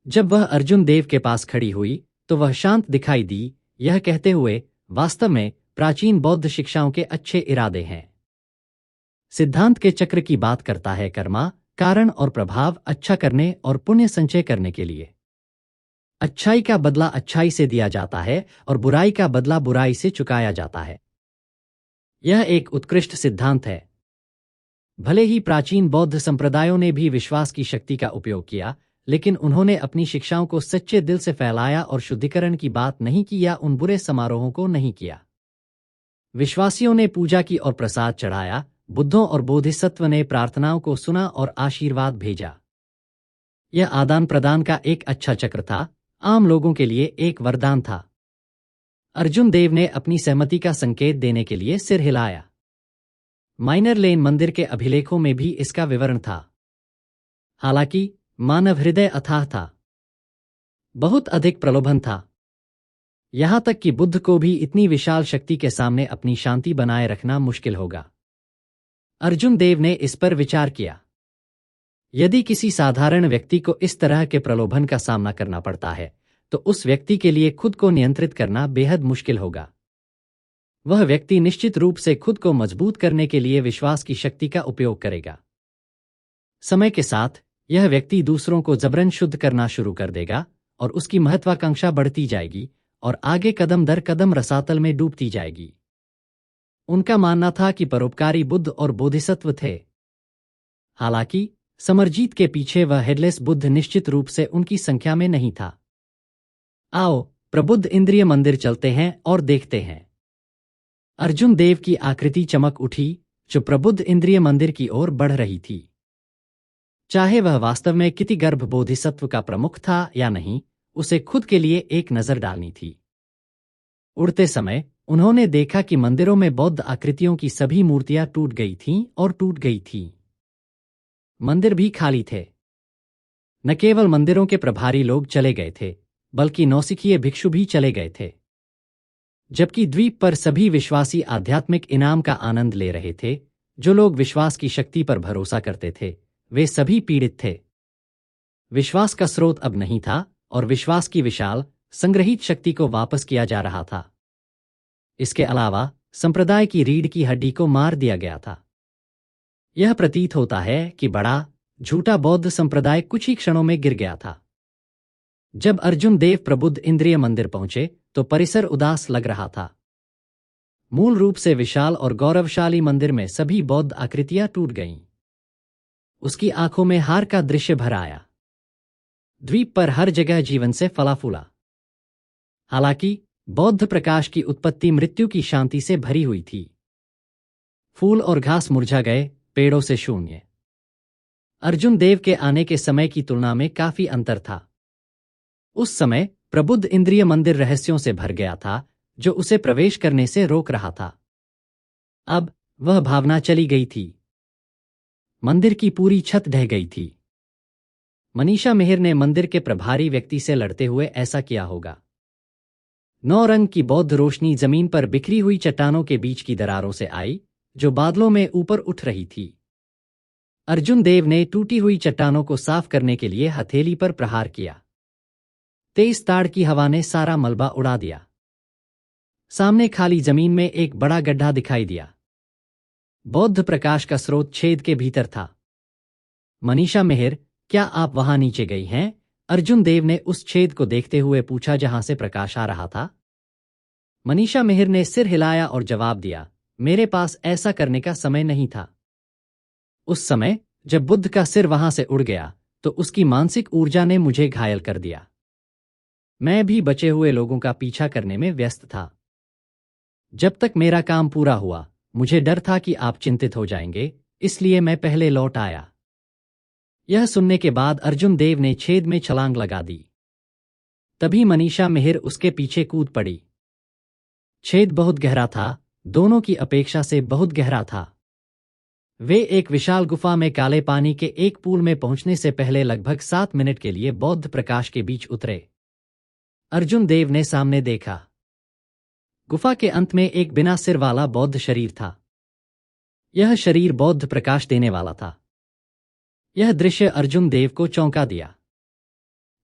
जब वह अर्जुन देव के पास खड़ी हुई, तो वह शांत दिखाई दी, यह कहते हुए, वास्तव में प्राचीन बौद्ध शिक्षाओं के अच्छे इरादे हैं। सिद्धांत के चक्र की बात करता है, कर्मा, कारण और प्रभाव, अच्छा करने और पुण्य संचय करने के लिए। अच्छाई का बदला अच्छाई से दिया जाता है और बुराई का बदला बुराई से चुकाया जाता है। यह एक उत्कृष्ट सिद्धांत है। भले ही प्राचीन बौद्ध संप्रदायों ने भी विश्वास की शक्ति का उपयोग किया, लेकिन उन्होंने अपनी शिक्षाओं को सच्चे दिल से फैलाया और शुद्धिकरण की बात नहीं की या उन बुरे समारोहों को नहीं किया। विश्वासियों ने पूजा की और प्रसाद चढ़ाया, बुद्धों और बोधिसत्व ने प्रार्थनाओं को सुना और आशीर्वाद भेजा। यह आदान प्रदान का एक अच्छा चक्र था, आम लोगों के लिए एक वरदान था। अर्जुन देव ने अपनी सहमति का संकेत देने के लिए सिर हिलाया। माइनर लेन मंदिर के अभिलेखों में भी इसका विवरण था। हालांकि मानव हृदय अथाह था। बहुत अधिक प्रलोभन था। यहां तक कि बुद्ध को भी इतनी विशाल शक्ति के सामने अपनी शांति बनाए रखना मुश्किल होगा। अर्जुन देव ने इस पर विचार किया। यदि किसी साधारण व्यक्ति को इस तरह के प्रलोभन का सामना करना पड़ता है, तो उस व्यक्ति के लिए खुद को नियंत्रित करना बेहद मुश्किल होगा। वह व्यक्ति निश्चित रूप से खुद को मजबूत करने के लिए विश्वास की शक्ति का उपयोग करेगा। समय के साथ यह व्यक्ति दूसरों को जबरन शुद्ध करना शुरू कर देगा और उसकी महत्वाकांक्षा बढ़ती जाएगी और आगे कदम दर कदम रसातल में डूबती जाएगी। उनका मानना था कि परोपकारी बुद्ध और बोधिसत्व थे। हालांकि समरजीत के पीछे वह हेडलेस बुद्ध निश्चित रूप से उनकी संख्या में नहीं था। आओ, प्रबुद्ध इंद्रिय मंदिर चलते हैं और देखते हैं। अर्जुन देव की आकृति चमक उठी, जो प्रबुद्ध इंद्रिय मंदिर की ओर बढ़ रही थी। चाहे वह वास्तव में किति गर्भ बोधिसत्व का प्रमुख था या नहीं, उसे खुद के लिए एक नजर डालनी थी। उड़ते समय उन्होंने देखा कि मंदिरों में बौद्ध आकृतियों की सभी मूर्तियां टूट गई थीं और टूट गई थीं। मंदिर भी खाली थे। न केवल मंदिरों के प्रभारी लोग चले गए थे, बल्कि नौसिखिए भिक्षु भी चले गए थे। जबकि द्वीप पर सभी विश्वासी आध्यात्मिक इनाम का आनंद ले रहे थे, जो लोग विश्वास की शक्ति पर भरोसा करते थे, वे सभी पीड़ित थे। विश्वास का स्रोत अब नहीं था और विश्वास की विशाल, संग्रहित शक्ति को वापस किया जा रहा था। इसके अलावा संप्रदाय की रीढ़ की हड्डी को मार दिया गया था। यह प्रतीत होता है कि बड़ा, झूठा बौद्ध संप्रदाय कुछ ही क्षणों में गिर गया था। जब अर्जुन देव प्रबुद्ध इंद्रिय मंदिर पहुंचे, तो परिसर उदास लग रहा था। मूल रूप से विशाल और गौरवशाली मंदिर में सभी बौद्ध आकृतियां टूट गईं। उसकी आंखों में हार का दृश्य भर आया। द्वीप पर हर जगह जीवन से फला फूला। हालांकि बौद्ध प्रकाश की उत्पत्ति मृत्यु की शांति से भरी हुई थी। फूल और घास मुरझा गए, पेड़ों से शून्य। अर्जुन देव के आने के समय की तुलना में काफी अंतर था। उस समय प्रबुद्ध इंद्रिय मंदिर रहस्यों से भर गया था, जो उसे प्रवेश करने से रोक रहा था। अब वह भावना चली गई थी। मंदिर की पूरी छत ढह गई थी। मनीषा मेहर ने मंदिर के प्रभारी व्यक्ति से लड़ते हुए ऐसा किया होगा। 9 रंग की बौद्ध रोशनी जमीन पर बिखरी हुई चट्टानों के बीच की दरारों से आई, जो बादलों में ऊपर उठ रही थी। अर्जुन देव ने टूटी हुई चट्टानों को साफ करने के लिए हथेली पर प्रहार किया। तेज ताड़ की हवा ने सारा मलबा उड़ा दिया। सामने खाली जमीन में एक बड़ा गड्ढा दिखाई दिया। बौद्ध प्रकाश का स्रोत छेद के भीतर था। मनीषा मेहर, क्या आप वहां नीचे गई हैं? अर्जुन देव ने उस छेद को देखते हुए पूछा जहां से प्रकाश आ रहा था। मनीषा मेहर ने सिर हिलाया और जवाब दिया, मेरे पास ऐसा करने का समय नहीं था। उस समय जब बुद्ध का सिर वहां से उड़ गया तो उसकी मानसिक ऊर्जा ने मुझे घायल कर दिया। मैं भी बचे हुए लोगों का पीछा करने में व्यस्त था। जब तक मेरा काम पूरा हुआ, मुझे डर था कि आप चिंतित हो जाएंगे, इसलिए मैं पहले लौट आया। यह सुनने के बाद अर्जुन देव ने छेद में छलांग लगा दी। तभी मनीषा मेहर उसके पीछे कूद पड़ी। छेद बहुत गहरा था, दोनों की अपेक्षा से बहुत गहरा था। वे एक विशाल गुफा में काले पानी के एक पूल में पहुंचने से पहले लगभग 7 मिनट के लिए बौद्ध प्रकाश के बीच उतरे। अर्जुन देव ने सामने देखा। गुफा के अंत में एक बिना सिर वाला बौद्ध शरीर था। यह शरीर बौद्ध प्रकाश देने वाला था। यह दृश्य अर्जुन देव को चौंका दिया।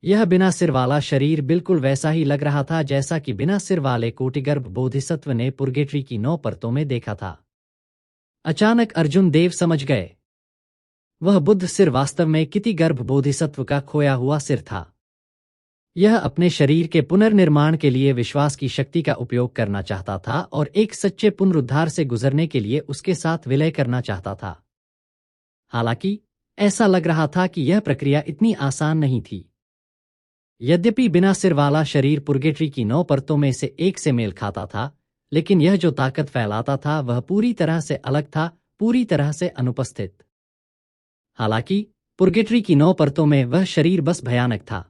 यह बिना सिर वाला शरीर बिल्कुल वैसा ही लग रहा था जैसा कि बिना सिर वाले कोटिगर्भ बोधिसत्व ने पुर्गेटरी की 9 परतों में देखा था। अचानक अर्जुन देव समझ गए, वह बुद्ध सिर वास्तव में कितिगर्भ बोधिसत्व का खोया हुआ सिर था। यह अपने शरीर के पुनर्निर्माण के लिए विश्वास की शक्ति का उपयोग करना चाहता था और एक सच्चे पुनरुद्धार से गुजरने के लिए उसके साथ विलय करना चाहता था। हालांकि ऐसा लग रहा था कि यह प्रक्रिया इतनी आसान नहीं थी। यद्यपि बिना सिर वाला शरीर पुर्गेटरी की 9 परतों में से एक से मेल खाता था, लेकिन यह जो ताकत फैलाता था वह पूरी तरह से अलग था, पूरी तरह से अनुपस्थित। हालांकि पुर्गेटरी की 9 परतों में वह शरीर बस भयानक था।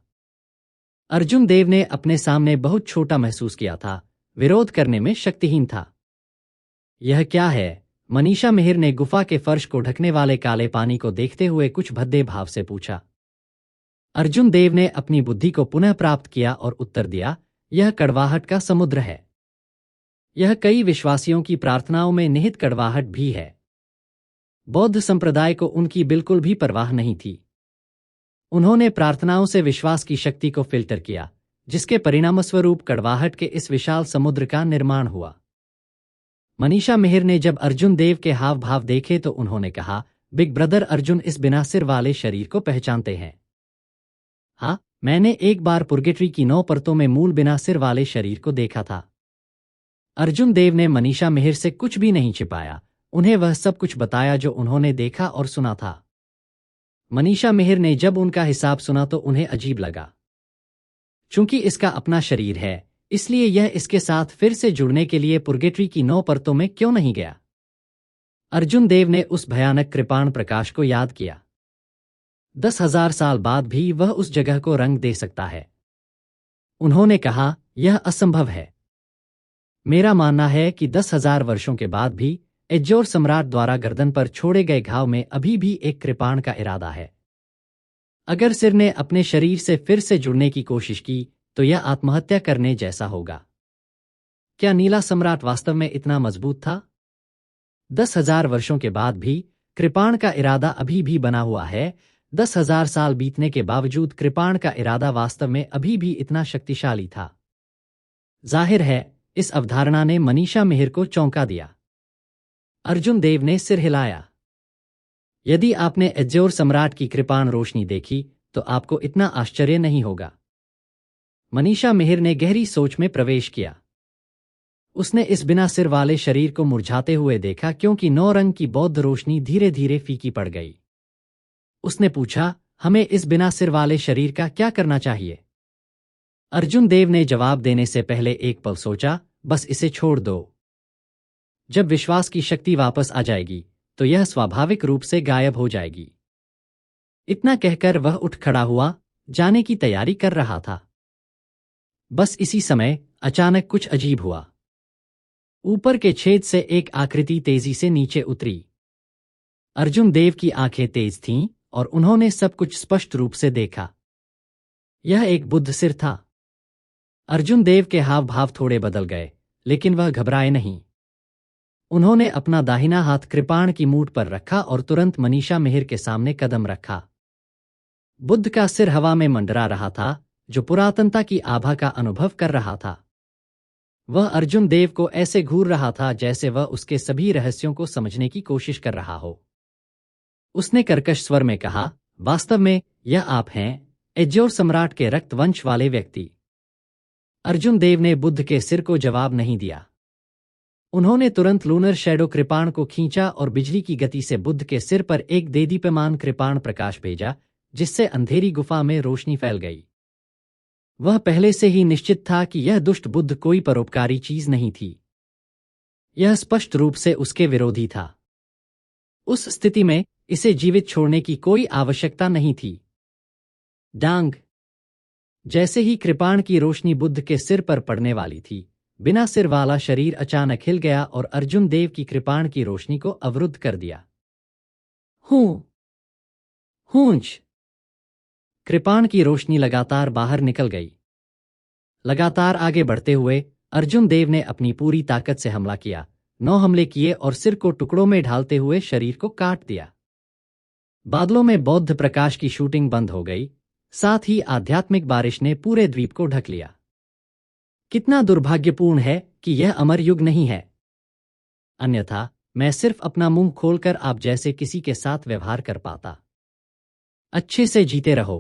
अर्जुन देव ने अपने सामने बहुत छोटा महसूस किया था, विरोध करने में शक्तिहीन था। यह क्या है? मनीषा मेहर ने गुफा के फर्श को ढकने वाले काले पानी को देखते हुए कुछ भद्दे भाव से पूछा। अर्जुन देव ने अपनी बुद्धि को पुनः प्राप्त किया और उत्तर दिया, यह कड़वाहट का समुद्र है। यह कई विश्वासियों की प्रार्थनाओं में निहित कड़वाहट भी है। बौद्ध संप्रदाय को उनकी बिल्कुल भी परवाह नहीं थी। उन्होंने प्रार्थनाओं से विश्वास की शक्ति को फिल्टर किया, जिसके परिणामस्वरूप कड़वाहट के इस विशाल समुद्र का निर्माण हुआ। मनीषा मेहर ने जब अर्जुन देव के हाव भाव देखे तो उन्होंने कहा, बिग ब्रदर अर्जुन इस बिना सिर वाले शरीर को पहचानते हैं। हाँ, मैंने एक बार पुर्गेटरी की 9 परतों में मूल बिना सिर वाले शरीर को देखा था। अर्जुन देव ने मनीषा मेहर से कुछ भी नहीं छिपाया, उन्हें वह सब कुछ बताया जो उन्होंने देखा और सुना था। मनीषा मेहर ने जब उनका हिसाब सुना तो उन्हें अजीब लगा। चूंकि इसका अपना शरीर है, इसलिए यह इसके साथ फिर से जुड़ने के लिए पुर्गेटरी की 9 परतों में क्यों नहीं गया? अर्जुन देव ने उस भयानक कृपाण प्रकाश को याद किया। 10,000 साल बाद भी वह उस जगह को रंग दे सकता है। उन्होंने कहा, यह असंभव है। मेरा मानना है कि 10,000 वर्षों के बाद भी एज्योर सम्राट द्वारा गर्दन पर छोड़े गए घाव में अभी भी एक कृपाण का इरादा है। अगर सिर ने अपने शरीर से फिर से जुड़ने की कोशिश की तो यह आत्महत्या करने जैसा होगा। क्या नीला सम्राट वास्तव में इतना मजबूत था? 10,000 वर्षों के बाद भी कृपाण का इरादा अभी भी बना हुआ है। 10,000 साल बीतने के बावजूद कृपाण का इरादा वास्तव में अभी भी इतना शक्तिशाली था। जाहिर है, इस अवधारणा ने मनीषा मेहर को चौंका दिया। अर्जुन देव ने सिर हिलाया। यदि आपने एज्योर सम्राट की कृपाण रोशनी देखी तो आपको इतना आश्चर्य नहीं होगा। मनीषा मेहर ने गहरी सोच में प्रवेश किया। उसने इस बिना सिर वाले शरीर को मुरझाते हुए देखा क्योंकि 9 रंग की बौद्ध रोशनी धीरे धीरे फीकी पड़ गई। उसने पूछा, हमें इस बिना सिर वाले शरीर का क्या करना चाहिए? अर्जुन देव ने जवाब देने से पहले एक पल सोचा, बस इसे छोड़ दो। जब विश्वास की शक्ति वापस आ जाएगी तो यह स्वाभाविक रूप से गायब हो जाएगी। इतना कहकर वह उठ खड़ा हुआ, जाने की तैयारी कर रहा था। बस इसी समय अचानक कुछ अजीब हुआ। ऊपर के छेद से एक आकृति तेजी से नीचे उतरी। अर्जुन देव की आंखें तेज थीं और उन्होंने सब कुछ स्पष्ट रूप से देखा। यह एक बुद्ध सिर था। अर्जुन देव के हाव भाव थोड़े बदल गए, लेकिन वह घबराए नहीं। उन्होंने अपना दाहिना हाथ कृपाण की मूठ पर रखा और तुरंत मनीषा मिहिर के सामने कदम रखा। बुद्ध का सिर हवा में मंडरा रहा था, जो पुरातनता की आभा का अनुभव कर रहा था। वह अर्जुन देव को ऐसे घूर रहा था जैसे वह उसके सभी रहस्यों को समझने की कोशिश कर रहा हो। उसने कर्कश स्वर में कहा, वास्तव में यह आप हैं, एज्योर सम्राट के रक्तवंश वाले व्यक्ति। अर्जुन देव ने बुद्ध के सिर को जवाब नहीं दिया। उन्होंने तुरंत लूनर शैडो कृपाण को खींचा और बिजली की गति से बुद्ध के सिर पर एक देदीप्यमान कृपाण प्रकाश भेजा, जिससे अंधेरी गुफा में रोशनी फैल गई। वह पहले से ही निश्चित था कि यह दुष्ट बुद्ध कोई परोपकारी चीज नहीं थी। यह स्पष्ट रूप से उसके विरोधी था। उस स्थिति में इसे जीवित छोड़ने की कोई आवश्यकता नहीं थी। डांग। जैसे ही कृपाण की रोशनी बुद्ध के सिर पर पड़ने वाली थी, बिना सिर वाला शरीर अचानक हिल गया और अर्जुन देव की कृपाण की रोशनी को अवरुद्ध कर दिया। हूंच। कृपाण की रोशनी लगातार बाहर निकल गई। लगातार आगे बढ़ते हुए अर्जुन देव ने अपनी पूरी ताकत से हमला किया। 9 हमले किए और सिर को टुकड़ों में ढालते हुए शरीर को काट दिया। बादलों में बौद्ध प्रकाश की शूटिंग बंद हो गई, साथ ही आध्यात्मिक बारिश ने पूरे द्वीप को ढक लिया। कितना दुर्भाग्यपूर्ण है कि यह अमर युग नहीं है। अन्यथा मैं सिर्फ अपना मुंह खोलकर आप जैसे किसी के साथ व्यवहार कर पाता। अच्छे से जीते रहो।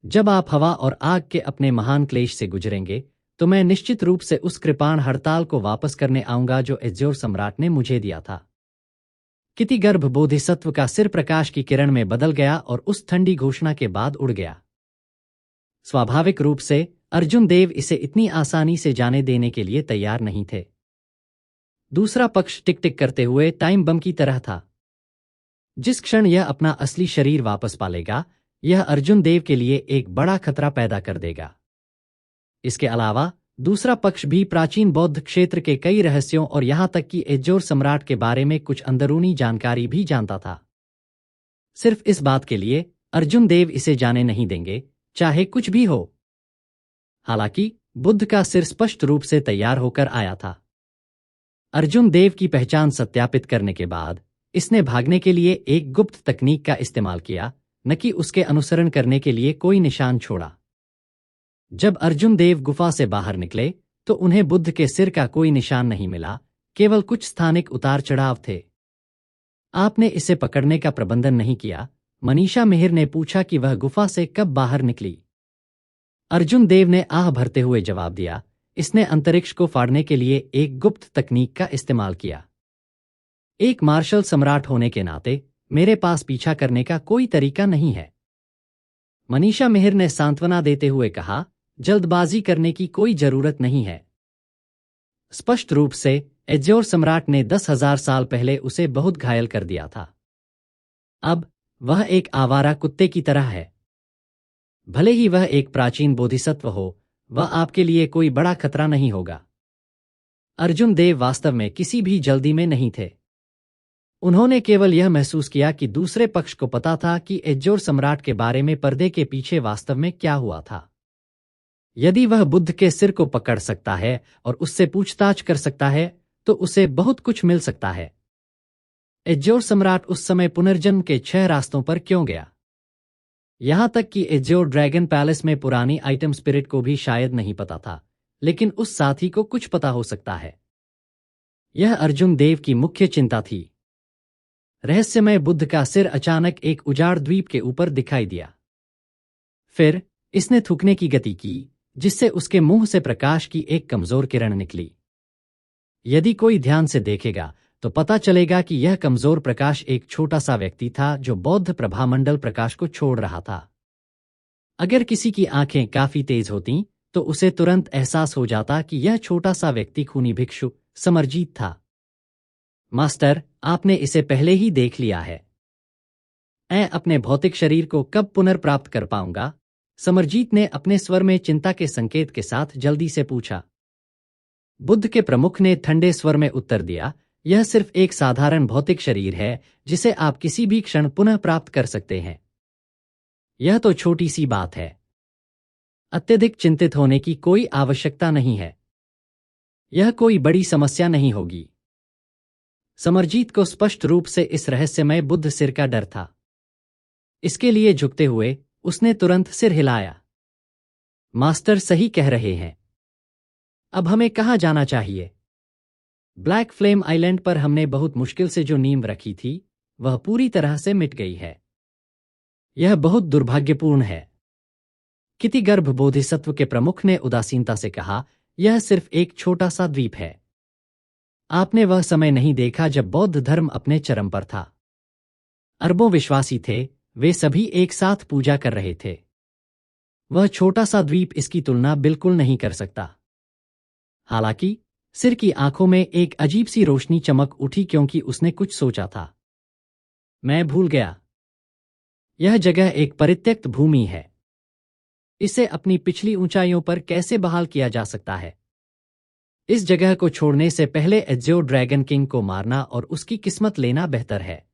जब आप हवा और आग के अपने महान क्लेश से गुजरेंगे तो मैं निश्चित रूप से उस कृपाण हड़ताल को वापस करने आऊंगा जो एज्योर सम्राट ने मुझे दिया था। कितिगर्भ बोधिसत्व का सिर प्रकाश की किरण में बदल गया और उस ठंडी घोषणा के बाद उड़ गया। स्वाभाविक रूप से अर्जुन देव इसे इतनी आसानी से जाने देने के लिए तैयार नहीं थे। दूसरा पक्ष टिक टिक करते हुए टाइम बम की तरह था। जिस क्षण यह अपना असली शरीर वापस पालेगा, यह अर्जुन देव के लिए एक बड़ा खतरा पैदा कर देगा। इसके अलावा दूसरा पक्ष भी प्राचीन बौद्ध क्षेत्र के कई रहस्यों और यहां तक कि एज्योर सम्राट के बारे में कुछ अंदरूनी जानकारी भी जानता था। सिर्फ इस बात के लिए अर्जुन देव इसे जाने नहीं देंगे, चाहे कुछ भी हो। हालांकि बुद्ध का सिर स्पष्ट रूप से तैयार होकर आया था। अर्जुन देव की पहचान सत्यापित करने के बाद इसने भागने के लिए एक गुप्त तकनीक का इस्तेमाल किया, न कि उसके अनुसरण करने के लिए कोई निशान छोड़ा। जब अर्जुन देव गुफा से बाहर निकले तो उन्हें बुद्ध के सिर का कोई निशान नहीं मिला, केवल कुछ स्थानिक उतार चढ़ाव थे। आपने इसे पकड़ने का प्रबंधन नहीं किया? मनीषा मिहिर ने पूछा कि वह गुफा से कब बाहर निकली। अर्जुन देव ने आह भरते हुए जवाब दिया, इसने अंतरिक्ष को फाड़ने के लिए एक गुप्त तकनीक का इस्तेमाल किया। एक मार्शल सम्राट होने के नाते मेरे पास पीछा करने का कोई तरीका नहीं है। मनीषा मिहिर ने सांत्वना देते हुए कहा, जल्दबाजी करने की कोई जरूरत नहीं है। स्पष्ट रूप से एज्योर सम्राट ने 10,000 साल पहले उसे बहुत घायल कर दिया था। अब वह एक आवारा कुत्ते की तरह है। भले ही वह एक प्राचीन बोधिसत्व हो, वह आपके लिए कोई बड़ा खतरा नहीं होगा। अर्जुन देव वास्तव में किसी भी जल्दी में नहीं थे। उन्होंने केवल यह महसूस किया कि दूसरे पक्ष को पता था कि एज्योर सम्राट के बारे में पर्दे के पीछे वास्तव में क्या हुआ था। यदि वह बुद्ध के सिर को पकड़ सकता है और उससे पूछताछ कर सकता है, तो उसे बहुत कुछ मिल सकता है। एज्योर सम्राट उस समय पुनर्जन्म के 6 रास्तों पर क्यों गया? यहां तक कि एज्योर ड्रैगन पैलेस में पुरानी आइटम स्पिरिट को भी शायद नहीं पता था, लेकिन उस साथी को कुछ पता हो सकता है। यह अर्जुन देव की मुख्य चिंता थी। रहस्यमय बुद्ध का सिर अचानक एक उजाड़ द्वीप के ऊपर दिखाई दिया। फिर इसने थूकने की गति की, जिससे उसके मुंह से प्रकाश की एक कमजोर किरण निकली। यदि कोई ध्यान से देखेगा तो पता चलेगा कि यह कमजोर प्रकाश एक छोटा सा व्यक्ति था जो बौद्ध प्रभामंडल प्रकाश को छोड़ रहा था। अगर किसी की आंखें काफी तेज होतीं, तो उसे तुरंत एहसास हो जाता कि यह छोटा सा व्यक्ति खूनी भिक्षु समरजीत था। मास्टर, आपने इसे पहले ही देख लिया है। मैं अपने भौतिक शरीर को कब पुनर्प्राप्त कर पाऊंगा? समरजीत ने अपने स्वर में चिंता के संकेत के साथ जल्दी से पूछा। बुद्ध के प्रमुख ने ठंडे स्वर में उत्तर दिया, यह सिर्फ एक साधारण भौतिक शरीर है जिसे आप किसी भी क्षण पुनः प्राप्त कर सकते हैं। यह तो छोटी सी बात है। अत्यधिक चिंतित होने की कोई आवश्यकता नहीं है। यह कोई बड़ी समस्या नहीं होगी। समरजीत को स्पष्ट रूप से इस रहस्यमय बुद्ध सिर का डर था। इसके लिए झुकते हुए उसने तुरंत सिर हिलाया। मास्टर सही कह रहे हैं। अब हमें कहाँ जाना चाहिए? ब्लैक फ्लेम आइलैंड पर हमने बहुत मुश्किल से जो नींव रखी थी, वह पूरी तरह से मिट गई है। यह बहुत दुर्भाग्यपूर्ण है। कितिगर्भ बोधिसत्व के प्रमुख ने उदासीनता से कहा, यह सिर्फ एक छोटा सा द्वीप है। आपने वह समय नहीं देखा जब बौद्ध धर्म अपने चरम पर था। अरबों विश्वासी थे, वे सभी एक साथ पूजा कर रहे थे। वह छोटा सा द्वीप इसकी तुलना बिल्कुल नहीं कर सकता। हालांकि सिर की आंखों में एक अजीब सी रोशनी चमक उठी क्योंकि उसने कुछ सोचा था। मैं भूल गया। यह जगह एक परित्यक्त भूमि है। इसे अपनी पिछली ऊंचाइयों पर कैसे बहाल किया जा सकता है? इस जगह को छोड़ने से पहले एज्यो ड्रैगन किंग को मारना और उसकी किस्मत लेना बेहतर है।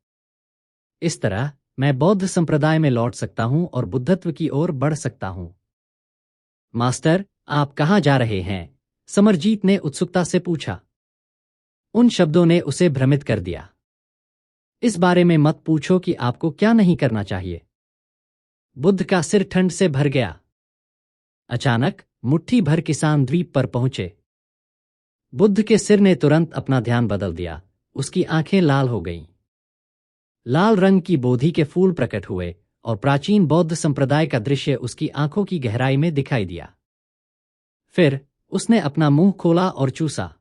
इस तरह मैं बौद्ध संप्रदाय में लौट सकता हूं और बुद्धत्व की ओर बढ़ सकता हूं। मास्टर, आप कहां जा रहे हैं? समरजीत ने उत्सुकता से पूछा। उन शब्दों ने उसे भ्रमित कर दिया। इस बारे में मत पूछो कि आपको क्या नहीं करना चाहिए। बुद्ध का सिर ठंड से भर गया। अचानक मुट्ठी भर किसान द्वीप पर पहुंचे। बुद्ध के सिर ने तुरंत अपना ध्यान बदल दिया। उसकी आंखें लाल हो गईं। लाल रंग की बोधि के फूल प्रकट हुए और प्राचीन बौद्ध संप्रदाय का दृश्य उसकी आंखों की गहराई में दिखाई दिया। फिर उसने अपना मुंह खोला और चूसा।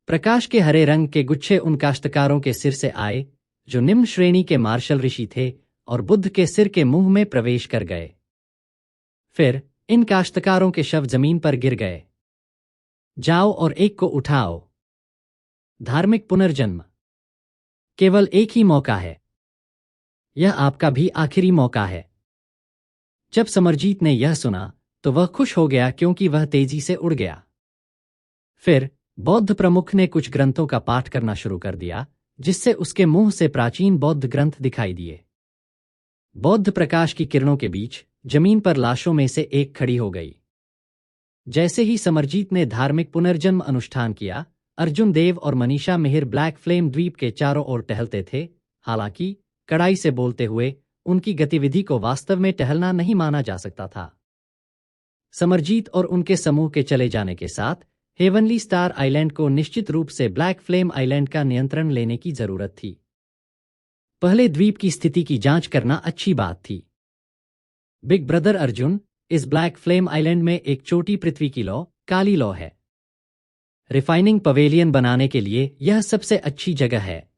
प्रकाश के हरे रंग के गुच्छे उन काश्तकारों के सिर से आए जो निम्न श्रेणी के मार्शल ऋषि थे और बुद्ध के सिर के मुंह में प्रवेश कर गए। फिर इन काश्तकारों के शव जमीन पर गिर गए। जाओ और एक को उठाओ। धार्मिक पुनर्जन्म केवल एक ही मौका है। यह आपका भी आखिरी मौका है। जब समरजीत ने यह सुना तो वह खुश हो गया क्योंकि वह तेजी से उड़ गया। फिर बौद्ध प्रमुख ने कुछ ग्रंथों का पाठ करना शुरू कर दिया, जिससे उसके मुंह से प्राचीन बौद्ध ग्रंथ दिखाई दिए। बौद्ध प्रकाश की किरणों के बीच जमीन पर लाशों में से एक खड़ी हो गई। जैसे ही समरजीत ने धार्मिक पुनर्जन्म अनुष्ठान किया, अर्जुन देव और मनीषा मिहिर ब्लैक फ्लेम द्वीप के चारों ओर टहलते थे। हालांकि कड़ाई से बोलते हुए उनकी गतिविधि को वास्तव में टहलना नहीं माना जा सकता था। समरजीत और उनके समूह के चले जाने के साथ हेवनली स्टार आइलैंड को निश्चित रूप से ब्लैक फ्लेम आइलैंड का नियंत्रण लेने की जरूरत थी। पहले द्वीप की स्थिति की जांच करना अच्छी बात थी। बिग ब्रदर अर्जुन, इस ब्लैक फ्लेम आइलैंड में एक छोटी पृथ्वी की लौ, काली लौ है। रिफाइनिंग पवेलियन बनाने के लिए यह सबसे अच्छी जगह है।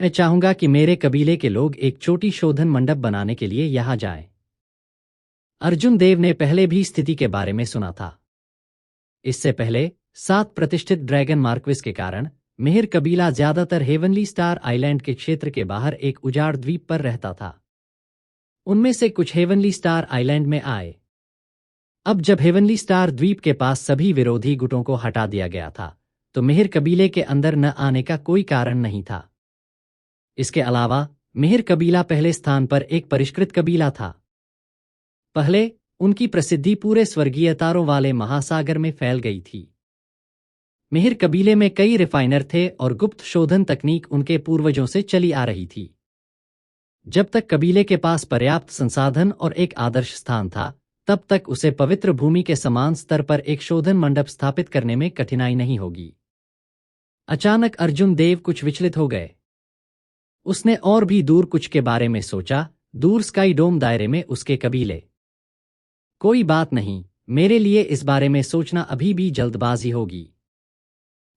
मैं चाहूंगा कि मेरे कबीले के लोग एक छोटी शोधन मंडप बनाने के लिए यहां जाएं। अर्जुन देव ने पहले भी स्थिति के बारे में सुना था। इससे पहले 7 प्रतिष्ठित ड्रैगन मार्क्विस के कारण मिहिर कबीला ज्यादातर हेवनली स्टार आइलैंड के क्षेत्र के बाहर एक उजाड़ द्वीप पर रहता था। उनमें से कुछ हेवनली स्टार आइलैंड में आए। अब जब हेवनली स्टार द्वीप के पास सभी विरोधी गुटों को हटा दिया गया था, तो मिहिर कबीले के अंदर न आने का कोई कारण नहीं था। इसके अलावा मिहिर कबीला पहले स्थान पर एक परिष्कृत कबीला था। पहले उनकी प्रसिद्धि पूरे स्वर्गीय तारों वाले महासागर में फैल गई थी। मिहिर कबीले में कई रिफाइनर थे और गुप्त शोधन तकनीक उनके पूर्वजों से चली आ रही थी। जब तक कबीले के पास पर्याप्त संसाधन और एक आदर्श स्थान था, तब तक उसे पवित्र भूमि के समान स्तर पर एक शोधन मंडप स्थापित करने में कठिनाई नहीं होगी। अचानक अर्जुन देव कुछ विचलित हो गए। उसने और भी दूर कुछ के बारे में सोचा, दूर स्काई डोम दायरे में उसके कबीले। कोई बात नहीं, मेरे लिए इस बारे में सोचना अभी भी जल्दबाजी होगी।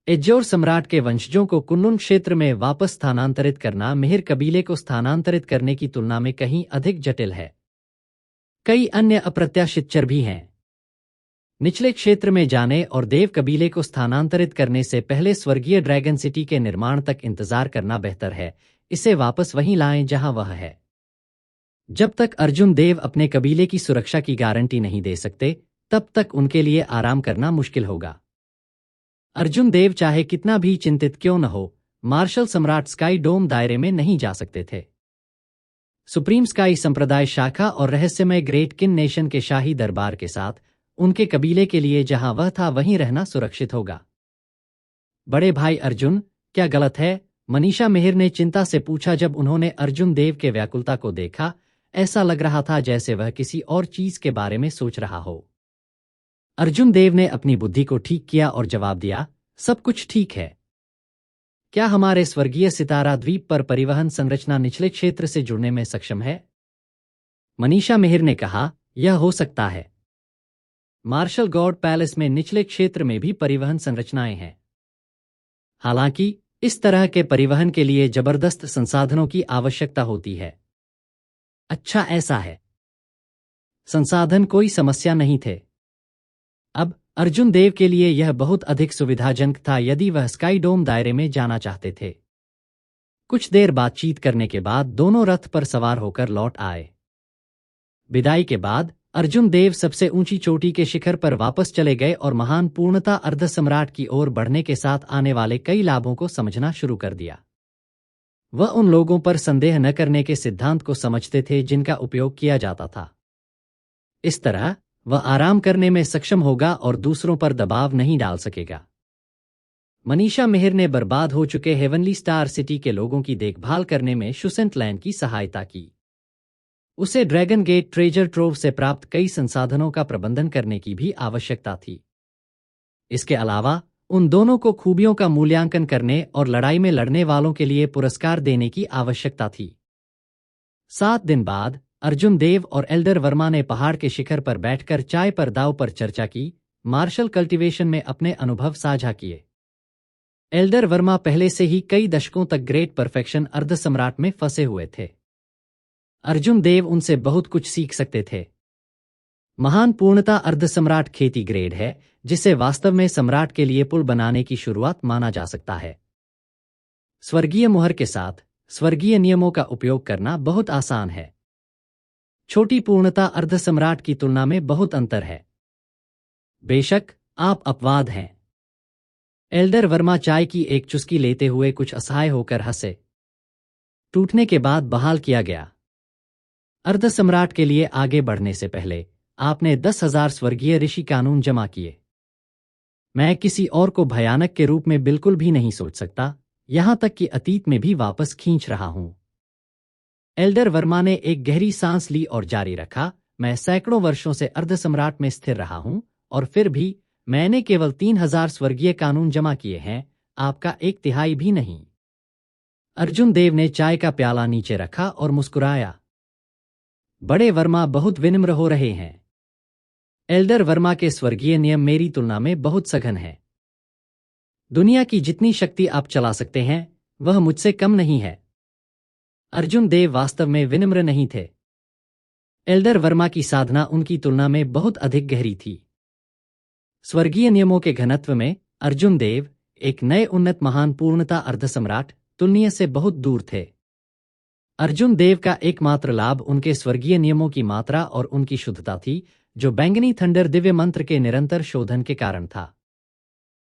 एज्योर सम्राट के वंशजों को कुन्नुन क्षेत्र में वापस स्थानांतरित करना मेहर कबीले को स्थानांतरित करने की तुलना में कहीं अधिक जटिल है। कई अन्य अप्रत्याशित चर भी हैं। निचले क्षेत्र में जाने और देव कबीले को स्थानांतरित करने से पहले स्वर्गीय ड्रैगन सिटी के निर्माण तक इंतजार करना बेहतर है। इसे वापस वहीं लाएं जहां वह है। जब तक अर्जुन देव अपने कबीले की सुरक्षा की गारंटी नहीं दे सकते, तब तक उनके लिए आराम करना मुश्किल होगा। अर्जुन देव चाहे कितना भी चिंतित क्यों न हो, मार्शल सम्राट स्काई डोम दायरे में नहीं जा सकते थे। सुप्रीम स्काई संप्रदाय शाखा और रहस्यमय ग्रेट किन नेशन के शाही दरबार के साथ उनके कबीले के लिए जहां वह था वहीं रहना सुरक्षित होगा। बड़े भाई अर्जुन, क्या गलत है? मनीषा मेहर ने चिंता से पूछा जब उन्होंने अर्जुन देव के व्याकुलता को देखा। ऐसा लग रहा था जैसे वह किसी और चीज के बारे में सोच रहा हो। अर्जुन देव ने अपनी बुद्धि को ठीक किया और जवाब दिया, सब कुछ ठीक है। क्या हमारे स्वर्गीय सितारा द्वीप पर परिवहन संरचना निचले क्षेत्र से जुड़ने में सक्षम है? मनीषा मेहर ने कहा, यह हो सकता है। मार्शल गॉड पैलेस में निचले क्षेत्र में भी परिवहन संरचनाएं हैं। हालांकि इस तरह के परिवहन के लिए जबरदस्त संसाधनों की आवश्यकता होती है। अच्छा, ऐसा है। संसाधन कोई समस्या नहीं थे। अब अर्जुन देव के लिए यह बहुत अधिक सुविधाजनक था यदि वह स्काई डोम दायरे में जाना चाहते थे। कुछ देर बातचीत करने के बाद दोनों रथ पर सवार होकर लौट आए। विदाई के बाद अर्जुन देव सबसे ऊंची चोटी के शिखर पर वापस चले गए और महान पूर्णता अर्ध सम्राट की ओर बढ़ने के साथ आने वाले कई लाभों को समझना शुरू कर दिया। वह उन लोगों पर संदेह न करने के सिद्धांत को समझते थे जिनका उपयोग किया जाता था। इस तरह वह आराम करने में सक्षम होगा और दूसरों पर दबाव नहीं डाल सकेगा। मनीषा मेहर ने बर्बाद हो चुके हेवनली स्टार सिटी के लोगों की देखभाल करने में शुसेंट लैंड की सहायता की। उसे ड्रैगन गेट ट्रेजर ट्रोव से प्राप्त कई संसाधनों का प्रबंधन करने की भी आवश्यकता थी। इसके अलावा उन दोनों को खूबियों का मूल्यांकन करने और लड़ाई में लड़ने वालों के लिए पुरस्कार देने की आवश्यकता थी। 7 दिन बाद अर्जुन देव और एल्डर वर्मा ने पहाड़ के शिखर पर बैठकर चाय पर दाव पर चर्चा की, मार्शल कल्टीवेशन में अपने अनुभव साझा किए। एल्डर वर्मा पहले से ही कई दशकों तक ग्रेट परफेक्शन अर्ध सम्राट में फंसे हुए थे। अर्जुन देव उनसे बहुत कुछ सीख सकते थे। महान पूर्णता अर्ध सम्राट खेती ग्रेड है, जिसे वास्तव में सम्राट के लिए पुल बनाने की शुरुआत माना जा सकता है। स्वर्गीय मुहर के साथ स्वर्गीय नियमों का उपयोग करना बहुत आसान है। छोटी पूर्णता अर्ध सम्राट की तुलना में बहुत अंतर है। बेशक आप अपवाद हैं। एल्डर वर्मा चाय की एक चुस्की लेते हुए कुछ असहाय होकर हंसे। टूटने के बाद बहाल किया गया। अर्ध सम्राट के लिए आगे बढ़ने से पहले आपने 10,000 स्वर्गीय ऋषि कानून जमा किए। मैं किसी और को भयानक के रूप में बिल्कुल भी नहीं सोच सकता, यहां तक कि अतीत में भी वापस खींच रहा हूं। एल्डर वर्मा ने एक गहरी सांस ली और जारी रखा, मैं सैकड़ों वर्षों से अर्ध सम्राट में स्थिर रहा हूं और फिर भी मैंने केवल 3,000 स्वर्गीय कानून जमा किए हैं, आपका 1/3 भी नहीं। अर्जुन देव ने चाय का प्याला नीचे रखा और मुस्कुराया। बड़े वर्मा बहुत विनम्र हो रहे हैं। एल्डर वर्मा के स्वर्गीय नियम मेरी तुलना में बहुत सघन है। दुनिया की जितनी शक्ति आप चला सकते हैं वह मुझसे कम नहीं है। अर्जुन देव वास्तव में विनम्र नहीं थे। एल्डर वर्मा की साधना उनकी तुलना में बहुत अधिक गहरी थी। स्वर्गीय नियमों के घनत्व में अर्जुन देव, एक नए उन्नत महान पूर्णता अर्ध सम्राट, तुलनीय से बहुत दूर थे। अर्जुन देव का एकमात्र लाभ उनके स्वर्गीय नियमों की मात्रा और उनकी शुद्धता थी, जो बैंगनी थंडर दिव्य मंत्र के निरंतर शोधन के कारण था।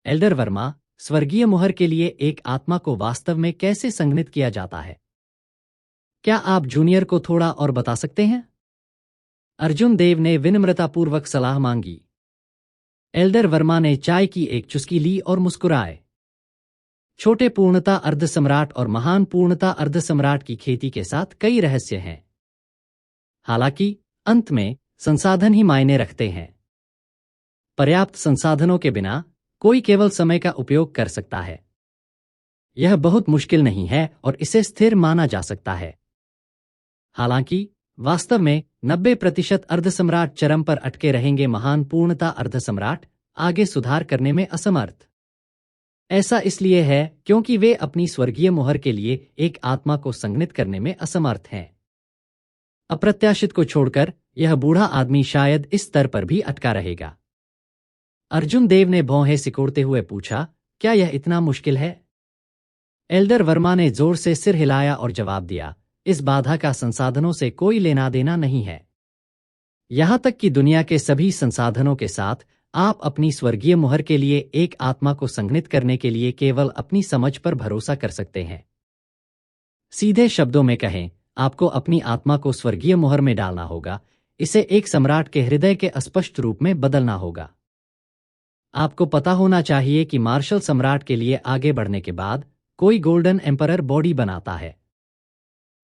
एल्डर वर्मा, स्वर्गीय मुहर के लिए एक आत्मा को वास्तव में कैसे संघनित किया जाता है? क्या आप जूनियर को थोड़ा और बता सकते हैं? अर्जुन देव ने विनम्रतापूर्वक सलाह मांगी। एल्डर वर्मा ने चाय की एक चुस्की ली और मुस्कुराए। छोटे पूर्णता अर्ध सम्राट और महान पूर्णता अर्ध सम्राट की खेती के साथ कई रहस्य हैं। हालांकि अंत में संसाधन ही मायने रखते हैं। पर्याप्त संसाधनों के बिना कोई केवल समय का उपयोग कर सकता है। यह बहुत मुश्किल नहीं है और इसे स्थिर माना जा सकता है। हालांकि वास्तव में 90% अर्ध सम्राट चरम पर अटके रहेंगे। महान पूर्णता अर्ध सम्राट आगे सुधार करने में असमर्थ। ऐसा इसलिए है क्योंकि वे अपनी स्वर्गीय मुहर के लिए एक आत्मा को संघनित करने में असमर्थ हैं। अप्रत्याशित को छोड़कर यह बूढ़ा आदमी शायद इस स्तर पर भी अटका रहेगा। अर्जुन देव ने भौहें सिकोड़ते हुए पूछा, क्या यह इतना मुश्किल है? एल्डर वर्मा ने जोर से सिर हिलाया और जवाब दिया, इस बाधा का संसाधनों से कोई लेना देना नहीं है। यहां तक कि दुनिया के सभी संसाधनों के साथ आप अपनी स्वर्गीय मुहर के लिए एक आत्मा को संघनित करने के लिए केवल अपनी समझ पर भरोसा कर सकते हैं। सीधे शब्दों में कहें, आपको अपनी आत्मा को स्वर्गीय मुहर में डालना होगा, इसे एक सम्राट के हृदय के अस्पष्ट रूप में बदलना होगा। आपको पता होना चाहिए कि मार्शल सम्राट के लिए आगे बढ़ने के बाद कोई गोल्डन एम्परर बॉडी बनाता है।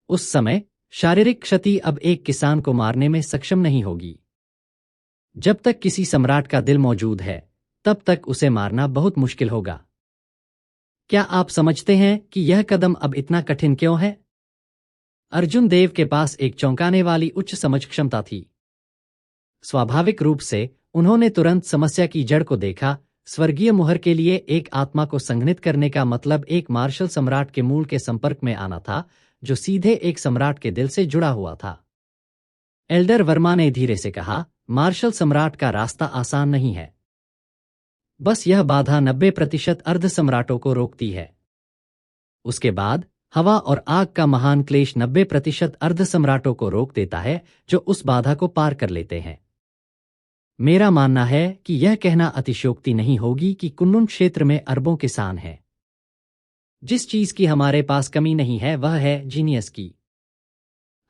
उस समय शारीरिक क्षति अब एक किसान को मारने में सक्षम नहीं होगी। जब तक किसी सम्राट का दिल मौजूद है, तब तक उसे मारना बहुत मुश्किल होगा। क्या आप समझते हैं कि यह कदम अब इतना कठिन क्यों है? अर्जुन देव के पास एक चौंकाने वाली उच्च समझ क्षमता थी। स्वाभाविक रूप से उन्होंने तुरंत समस्या की जड़ को देखा। स्वर्गीय मुहर के लिए एक आत्मा को संघनित करने का मतलब एक मार्शल सम्राट के मूल के संपर्क में आना था, जो सीधे एक सम्राट के दिल से जुड़ा हुआ था। एल्डर वर्मा ने धीरे से कहा, मार्शल सम्राट का रास्ता आसान नहीं है। बस यह बाधा 90% अर्ध सम्राटों को रोकती है। उसके बाद हवा और आग का महान क्लेश 90% अर्ध सम्राटों को रोक देता है, जो उस बाधा को पार कर लेते हैं। मेरा मानना है कि यह कहना अतिशयोक्ति नहीं होगी कि कुनलुन क्षेत्र में अरबों किसान हैं। जिस चीज की हमारे पास कमी नहीं है वह है जीनियस की।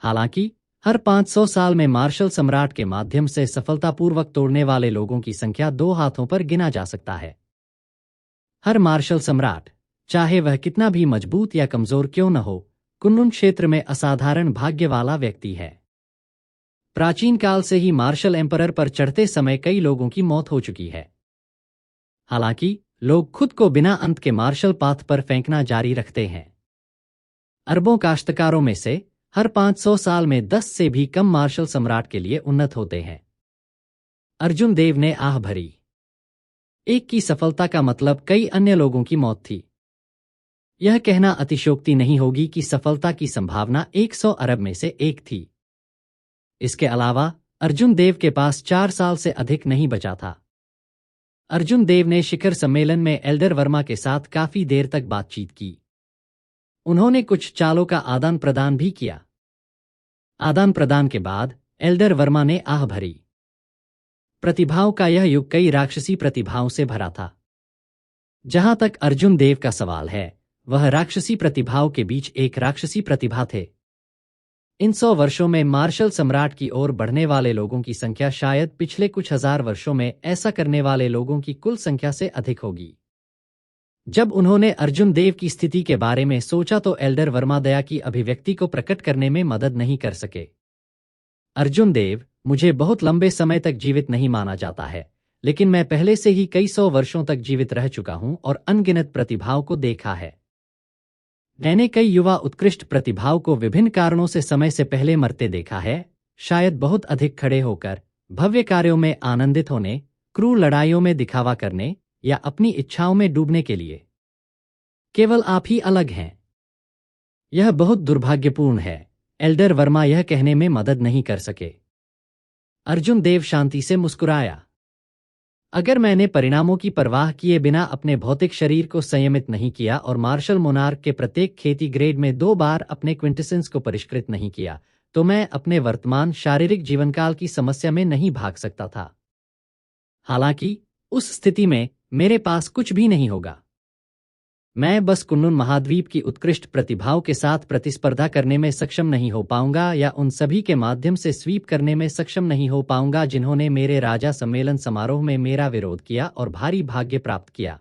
हालांकि हर 500 साल में मार्शल सम्राट के माध्यम से सफलतापूर्वक तोड़ने वाले लोगों की संख्या 2 हाथों पर गिना जा सकता है। हर मार्शल सम्राट, चाहे वह कितना भी मजबूत या कमजोर क्यों न हो, कुनलुन क्षेत्र में असाधारण भाग्य वाला व्यक्ति है। प्राचीन काल से ही मार्शल एम्परर पर चढ़ते समय कई लोगों की मौत हो चुकी है। हालांकि लोग खुद को बिना अंत के मार्शल पाथ पर फेंकना जारी रखते हैं। अरबों काश्तकारों में से हर 500 साल में 10 से भी कम मार्शल सम्राट के लिए उन्नत होते हैं। अर्जुन देव ने आह भरी। एक की सफलता का मतलब कई अन्य लोगों की मौत थी। यह कहना अतिशयोक्ति नहीं होगी कि सफलता की संभावना 100 अरब में से एक थी। इसके अलावा अर्जुन देव के पास 4 साल से अधिक नहीं बचा था। अर्जुन देव ने शिखर सम्मेलन में एल्डर वर्मा के साथ काफी देर तक बातचीत की। उन्होंने कुछ चालों का आदान प्रदान भी किया। आदान प्रदान के बाद एल्डर वर्मा ने आह भरी। प्रतिभाओं का यह युग कई राक्षसी प्रतिभाओं से भरा था। जहां तक अर्जुन देव का सवाल है, वह राक्षसी प्रतिभाओं के बीच एक राक्षसी प्रतिभा थे। इन 100 वर्षों में मार्शल सम्राट की ओर बढ़ने वाले लोगों की संख्या शायद पिछले कुछ हजार वर्षों में ऐसा करने वाले लोगों की कुल संख्या से अधिक होगी। जब उन्होंने अर्जुन देव की स्थिति के बारे में सोचा तो एल्डर वर्मा दया की अभिव्यक्ति को प्रकट करने में मदद नहीं कर सके। अर्जुन देव, मुझे बहुत लंबे समय तक जीवित नहीं माना जाता है, लेकिन मैं पहले से ही कई 100 वर्षों तक जीवित रह चुका हूं और अनगिनत प्रतिभाओं को देखा है। मैंने कई युवा उत्कृष्ट प्रतिभाओं को विभिन्न कारणों से समय से पहले मरते देखा है, शायद बहुत अधिक खड़े होकर, भव्य कार्यों में आनंदित होने, क्रूर लड़ाइयों में दिखावा करने या अपनी इच्छाओं में डूबने के लिए। केवल आप ही अलग हैं। यह बहुत दुर्भाग्यपूर्ण है। एल्डर वर्मा यह कहने में मदद नहीं कर सके। अर्जुन देव शांति से मुस्कुराया। अगर मैंने परिणामों की परवाह किए बिना अपने भौतिक शरीर को संयमित नहीं किया और मार्शल मोनार्क के प्रत्येक खेती ग्रेड में 2 बार अपने क्विंटेसेंस को परिष्कृत नहीं किया, तो मैं अपने वर्तमान शारीरिक जीवनकाल की समस्या में नहीं भाग सकता था। हालांकि उस स्थिति में मेरे पास कुछ भी नहीं होगा। मैं बस कुनलुन महाद्वीप की उत्कृष्ट प्रतिभाओं के साथ प्रतिस्पर्धा करने में सक्षम नहीं हो पाऊंगा या उन सभी के माध्यम से स्वीप करने में सक्षम नहीं हो पाऊंगा जिन्होंने मेरे राजा सम्मेलन समारोह में मेरा विरोध किया और भारी भाग्य प्राप्त किया।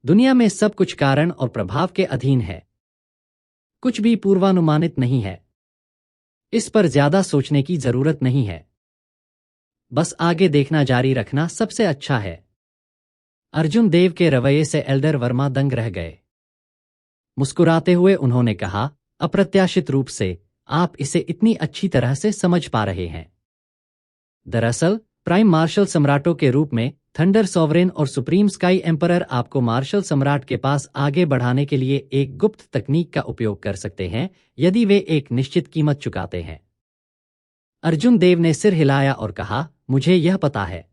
दुनिया में सब कुछ कारण और प्रभाव के अधीन है। कुछ भी पूर्वानुमानित नहीं है। इस पर ज्यादा सोचने की जरूरत नहीं है। बस आगे देखना जारी रखना सबसे अच्छा है। अर्जुन देव के रवैये से एल्डर वर्मा दंग रह गए। मुस्कुराते हुए उन्होंने कहा, अप्रत्याशित रूप से आप इसे इतनी अच्छी तरह से समझ पा रहे हैं। दरअसल प्राइम मार्शल सम्राटों के रूप में थंडर सॉवरेन और सुप्रीम स्काई एम्परर आपको मार्शल सम्राट के पास आगे बढ़ाने के लिए एक गुप्त तकनीक का उपयोग कर सकते हैं यदि वे एक निश्चित कीमत चुकाते हैं। अर्जुन देव ने सिर हिलाया और कहा, मुझे यह पता है।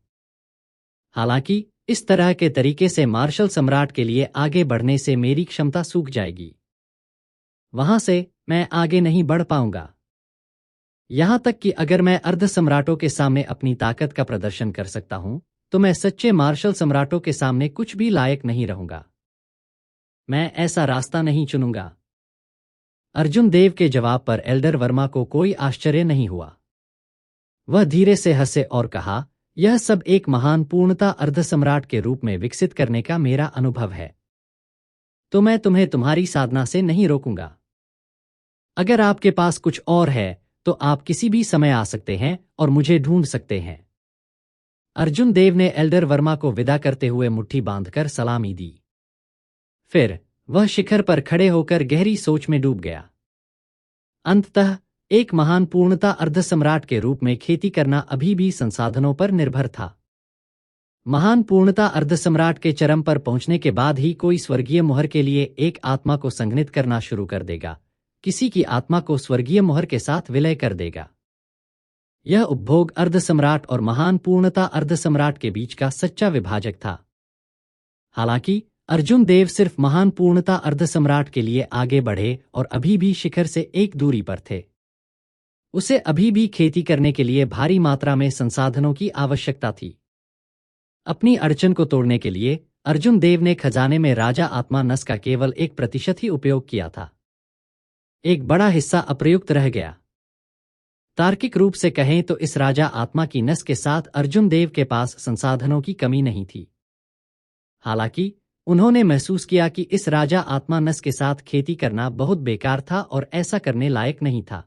हालांकि इस तरह के तरीके से मार्शल सम्राट के लिए आगे बढ़ने से मेरी क्षमता सूख जाएगी। वहां से मैं आगे नहीं बढ़ पाऊंगा। यहां तक कि अगर मैं अर्ध सम्राटों के सामने अपनी ताकत का प्रदर्शन कर सकता हूं तो मैं सच्चे मार्शल सम्राटों के सामने कुछ भी लायक नहीं रहूंगा। मैं ऐसा रास्ता नहीं चुनूंगा। अर्जुन देव के जवाब पर एल्डर वर्मा को कोई आश्चर्य नहीं हुआ। वह धीरे से हंसे और कहा, यह सब एक महान पूर्णता अर्ध सम्राट के रूप में विकसित करने का मेरा अनुभव है। तो मैं तुम्हें तुम्हारी साधना से नहीं रोकूंगा। अगर आपके पास कुछ और है तो आप किसी भी समय आ सकते हैं और मुझे ढूंढ सकते हैं। अर्जुन देव ने एल्डर वर्मा को विदा करते हुए मुट्ठी बांधकर सलामी दी। फिर वह शिखर पर खड़े होकर गहरी सोच में डूब गया। अंततः एक महान पूर्णता अर्ध सम्राट के रूप में खेती करना अभी भी संसाधनों पर निर्भर था। महान पूर्णता अर्ध सम्राट के चरम पर पहुंचने के बाद ही कोई स्वर्गीय मोहर के लिए एक आत्मा को संघनित करना शुरू कर देगा, किसी की आत्मा को स्वर्गीय मोहर के साथ विलय कर देगा। यह उपभोग अर्ध सम्राट और महान पूर्णता अर्ध सम्राट के बीच का सच्चा विभाजक था। हालांकि अर्जुन देव सिर्फ महान पूर्णता अर्ध सम्राट के लिए आगे बढ़े और अभी भी शिखर से एक दूरी पर थे। उसे अभी भी खेती करने के लिए भारी मात्रा में संसाधनों की आवश्यकता थी। अपनी अड़चन को तोड़ने के लिए अर्जुन देव ने खजाने में राजा आत्मा नस का केवल 1% ही उपयोग किया था। एक बड़ा हिस्सा अप्रयुक्त रह गया। तार्किक रूप से कहें तो इस राजा आत्मा की नस के साथ अर्जुन देव के पास संसाधनों की कमी नहीं थी। हालांकि उन्होंने महसूस किया कि इस राजा आत्मा नस के साथ खेती करना बहुत बेकार था और ऐसा करने लायक नहीं था।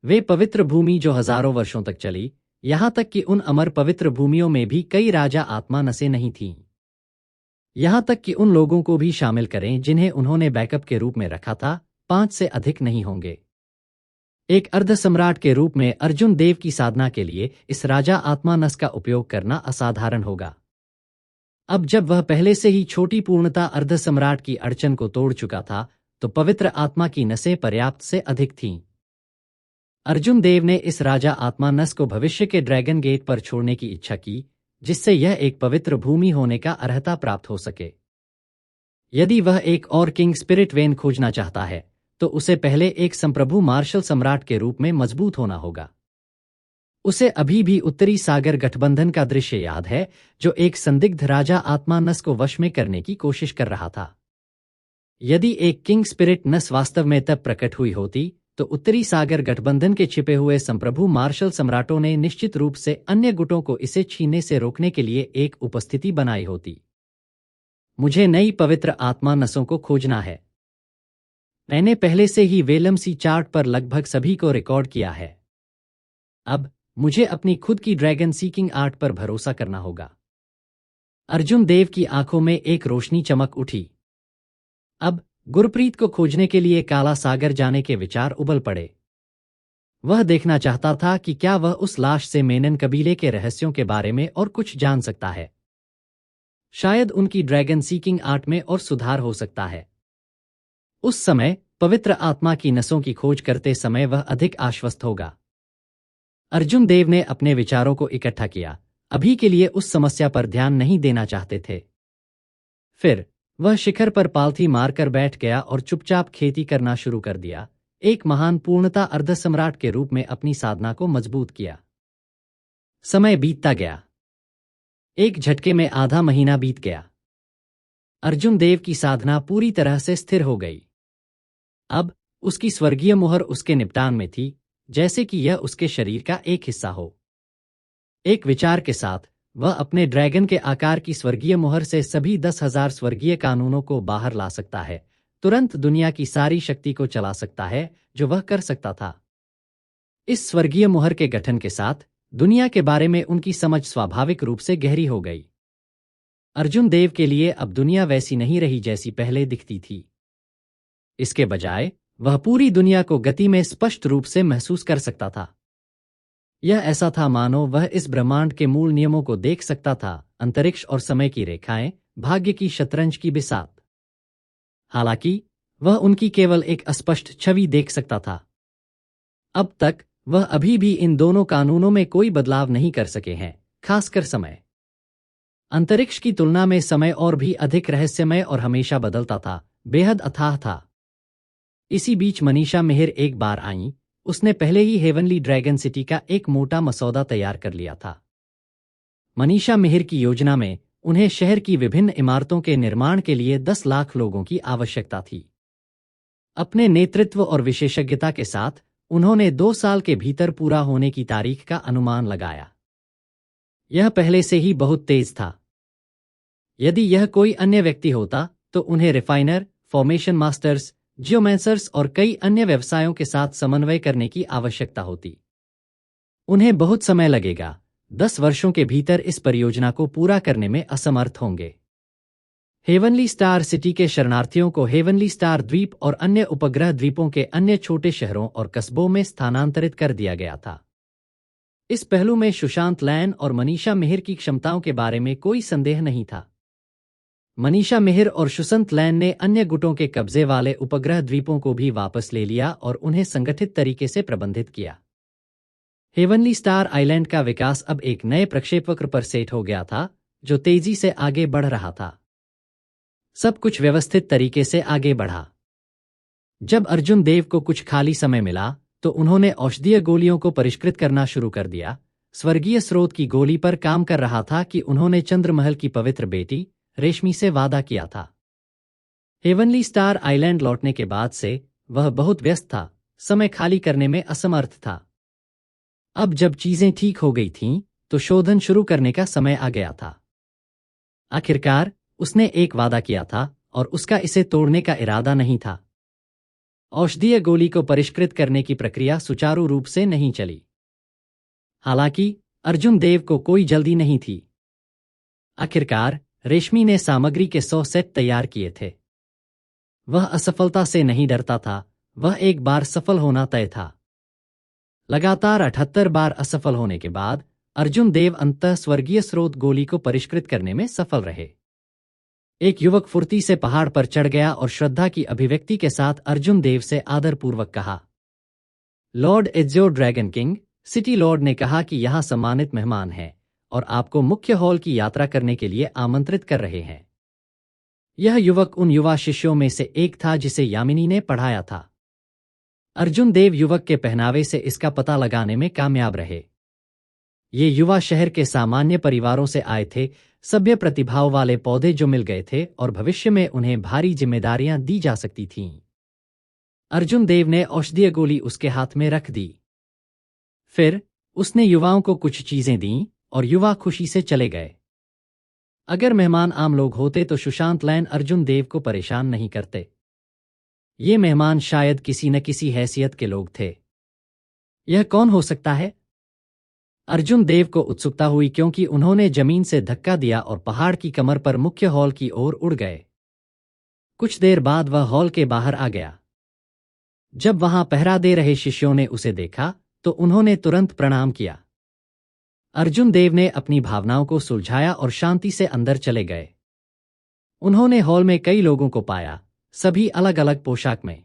वे पवित्र भूमि जो हजारों वर्षों तक चली, यहां तक कि उन अमर पवित्र भूमियों में भी कई राजा आत्मा नसें नहीं थीं। यहां तक कि उन लोगों को भी शामिल करें जिन्हें उन्होंने बैकअप के रूप में रखा था, 5 से अधिक नहीं होंगे। एक अर्ध सम्राट के रूप में अर्जुन देव की साधना के लिए इस राजा आत्मा नस का उपयोग करना असाधारण होगा। अब जब वह पहले से ही छोटी पूर्णता अर्ध सम्राट की अड़चन को तोड़ चुका था तो पवित्र आत्मा की नसें पर्याप्त से अधिक थीं। अर्जुन देव ने इस राजा आत्मा नस को भविष्य के ड्रैगन गेट पर छोड़ने की इच्छा की, जिससे यह एक पवित्र भूमि होने का अर्हता प्राप्त हो सके। यदि वह एक और किंग स्पिरिट वेन खोजना चाहता है तो उसे पहले एक संप्रभु मार्शल सम्राट के रूप में मजबूत होना होगा। उसे अभी भी उत्तरी सागर गठबंधन का दृश्य याद है जो एक संदिग्ध राजा आत्मा नस को वश में करने की कोशिश कर रहा था। यदि एक किंग स्पिरिट नस वास्तव में तब प्रकट हुई होती तो उत्तरी सागर गठबंधन के छिपे हुए संप्रभु मार्शल सम्राटों ने निश्चित रूप से अन्य गुटों को इसे छीनने से रोकने के लिए एक उपस्थिति बनाई होती। मुझे नई पवित्र आत्मा नसों को खोजना है। मैंने पहले से ही वेलम सी चार्ट पर लगभग सभी को रिकॉर्ड किया है। अब मुझे अपनी खुद की ड्रैगन सीकिंग आर्ट पर भरोसा करना होगा। अर्जुन देव की आंखों में एक रोशनी चमक उठी। अब गुरप्रीत को खोजने के लिए काला सागर जाने के विचार उबल पड़े। वह देखना चाहता था कि क्या वह उस लाश से मेनन कबीले के रहस्यों के बारे में और कुछ जान सकता है। शायद उनकी ड्रैगन सीकिंग आर्ट में और सुधार हो सकता है। उस समय पवित्र आत्मा की नसों की खोज करते समय वह अधिक आश्वस्त होगा। अर्जुन देव ने अपने विचारों को इकट्ठा किया, अभी के लिए उस समस्या पर ध्यान नहीं देना चाहते थे। फिर वह शिखर पर पालथी मारकर बैठ गया और चुपचाप खेती करना शुरू कर दिया, एक महान पूर्णता अर्ध सम्राट के रूप में अपनी साधना को मजबूत किया। समय बीतता गया। एक झटके में आधा महीना बीत गया। अर्जुन देव की साधना पूरी तरह से स्थिर हो गई। अब उसकी स्वर्गीय मोहर उसके निपटान में थी, जैसे कि यह उसके शरीर का एक हिस्सा हो। एक विचार के साथ वह अपने ड्रैगन के आकार की स्वर्गीय मोहर से सभी 10,000 स्वर्गीय कानूनों को बाहर ला सकता है, तुरंत दुनिया की सारी शक्ति को चला सकता है जो वह कर सकता था। इस स्वर्गीय मोहर के गठन के साथ दुनिया के बारे में उनकी समझ स्वाभाविक रूप से गहरी हो गई। अर्जुन देव के लिए अब दुनिया वैसी नहीं रही जैसी पहले दिखती थी। इसके बजाय वह पूरी दुनिया को गति में स्पष्ट रूप से महसूस कर सकता था। यह ऐसा था मानो वह इस ब्रह्मांड के मूल नियमों को देख सकता था, अंतरिक्ष और समय की रेखाएं, भाग्य की शतरंज की बिसात। हालांकि वह उनकी केवल एक अस्पष्ट छवि देख सकता था। अब तक वह अभी भी इन दोनों कानूनों में कोई बदलाव नहीं कर सके हैं, खासकर समय। अंतरिक्ष की तुलना में समय और भी अधिक रहस्यमय और हमेशा बदलता था, बेहद अथाह था। इसी बीच मनीषा मेहर एक बार आईं। उसने पहले ही हेवनली ड्रैगन सिटी का एक मोटा मसौदा तैयार कर लिया था। मनीषा मेहर की योजना में उन्हें शहर की विभिन्न इमारतों के निर्माण के लिए 10 लाख लोगों की आवश्यकता थी। अपने नेतृत्व और विशेषज्ञता के साथ उन्होंने 2 साल के भीतर पूरा होने की तारीख का अनुमान लगाया। यह पहले से ही बहुत तेज था। यदि यह कोई अन्य व्यक्ति होता तो उन्हें रिफाइनर, फॉर्मेशन मास्टर्स, जियोमेंसर्स और कई अन्य व्यवसायों के साथ समन्वय करने की आवश्यकता होती। उन्हें बहुत समय लगेगा, 10 वर्षों के भीतर इस परियोजना को पूरा करने में असमर्थ होंगे। हेवनली स्टार सिटी के शरणार्थियों को हेवनली स्टार द्वीप और अन्य उपग्रह द्वीपों के अन्य छोटे शहरों और कस्बों में स्थानांतरित कर दिया गया था। इस पहलू में सुशांत लैन और मनीषा मेहर की क्षमताओं के बारे में कोई संदेह नहीं था। मनीषा मेहर और सुशांत लैन ने अन्य गुटों के कब्जे वाले उपग्रह द्वीपों को भी वापस ले लिया और उन्हें संगठित तरीके से प्रबंधित किया। हेवनली स्टार आइलैंड का विकास अब एक नए प्रक्षेपवक्र पर सेट हो गया था, जो तेजी से आगे बढ़ रहा था। सब कुछ व्यवस्थित तरीके से आगे बढ़ा। जब अर्जुन देव को कुछ खाली समय मिला तो उन्होंने औषधीय गोलियों को परिष्कृत करना शुरू कर दिया। स्वर्गीय स्रोत की गोली पर काम कर रहा था कि उन्होंने चंद्रमहल की पवित्र बेटी रेशमी से वादा किया था। हेवनली स्टार आइलैंड लौटने के बाद से वह बहुत व्यस्त था, समय खाली करने में असमर्थ था। अब जब चीजें ठीक हो गई थीं, तो शोधन शुरू करने का समय आ गया था। आखिरकार उसने एक वादा किया था और उसका इसे तोड़ने का इरादा नहीं था। औषधीय गोली को परिष्कृत करने की प्रक्रिया सुचारू रूप से नहीं चली। हालांकि अर्जुन देव को कोई जल्दी नहीं थी। आखिरकार रेशमी ने सामग्री के 100 सेट तैयार किए थे। वह असफलता से नहीं डरता था, वह एक बार सफल होना तय था। लगातार 78 बार असफल होने के बाद अर्जुन देव अंततः स्वर्गीय स्रोत गोली को परिष्कृत करने में सफल रहे। एक युवक फुर्ती से पहाड़ पर चढ़ गया और श्रद्धा की अभिव्यक्ति के साथ अर्जुन देव से आदरपूर्वक कहा, लॉर्ड एज्यो ड्रैगन किंग, सिटी लॉर्ड ने कहा कि यहाँ सम्मानित मेहमान हैं और आपको मुख्य हॉल की यात्रा करने के लिए आमंत्रित कर रहे हैं। यह युवक उन युवा शिष्यों में से एक था जिसे यामिनी ने पढ़ाया था। अर्जुन देव युवक के पहनावे से इसका पता लगाने में कामयाब रहे। ये युवा शहर के सामान्य परिवारों से आए थे, सभ्य प्रतिभाओं वाले पौधे जो मिल गए थे और भविष्य में उन्हें भारी जिम्मेदारियां दी जा सकती थीं। अर्जुन देव ने औषधीय गोली उसके हाथ में रख दी। फिर उसने युवाओं को कुछ चीजें दीं और युवा खुशी से चले गए। अगर मेहमान आम लोग होते तो सुशांत लैन अर्जुन देव को परेशान नहीं करते। ये मेहमान शायद किसी न किसी हैसियत के लोग थे। यह कौन हो सकता है? अर्जुन देव को उत्सुकता हुई क्योंकि उन्होंने जमीन से धक्का दिया और पहाड़ की कमर पर मुख्य हॉल की ओर उड़ गए। कुछ देर बाद वह हॉल के बाहर आ गया। जब वहां पहरा दे रहे शिष्यों ने उसे देखा तो उन्होंने तुरंत प्रणाम किया। अर्जुन देव ने अपनी भावनाओं को सुलझाया और शांति से अंदर चले गए। उन्होंने हॉल में कई लोगों को पाया, सभी अलग अलग पोशाक में।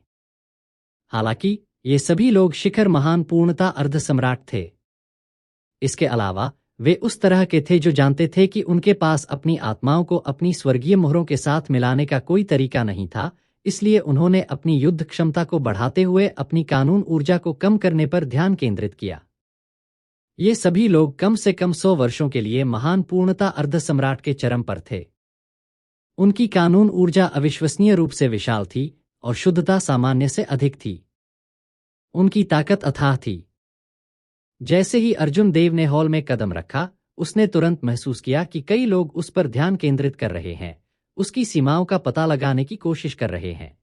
हालांकि ये सभी लोग शिखर महान पूर्णता अर्धसम्राट थे। इसके अलावा वे उस तरह के थे जो जानते थे कि उनके पास अपनी आत्माओं को अपनी स्वर्गीय मोहरों के साथ मिलाने का कोई तरीका नहीं था, इसलिए उन्होंने अपनी युद्ध क्षमता को बढ़ाते हुए अपनी कानून ऊर्जा को कम करने पर ध्यान केंद्रित किया। ये सभी लोग कम से कम 100 वर्षों के लिए महान पूर्णता अर्धसम्राट के चरम पर थे। उनकी कानून ऊर्जा अविश्वसनीय रूप से विशाल थी और शुद्धता सामान्य से अधिक थी। उनकी ताकत अथाह थी। जैसे ही अर्जुन देव ने हॉल में कदम रखा, उसने तुरंत महसूस किया कि कई लोग उस पर ध्यान केंद्रित कर रहे हैं, उसकी सीमाओं का पता लगाने की कोशिश कर रहे हैं।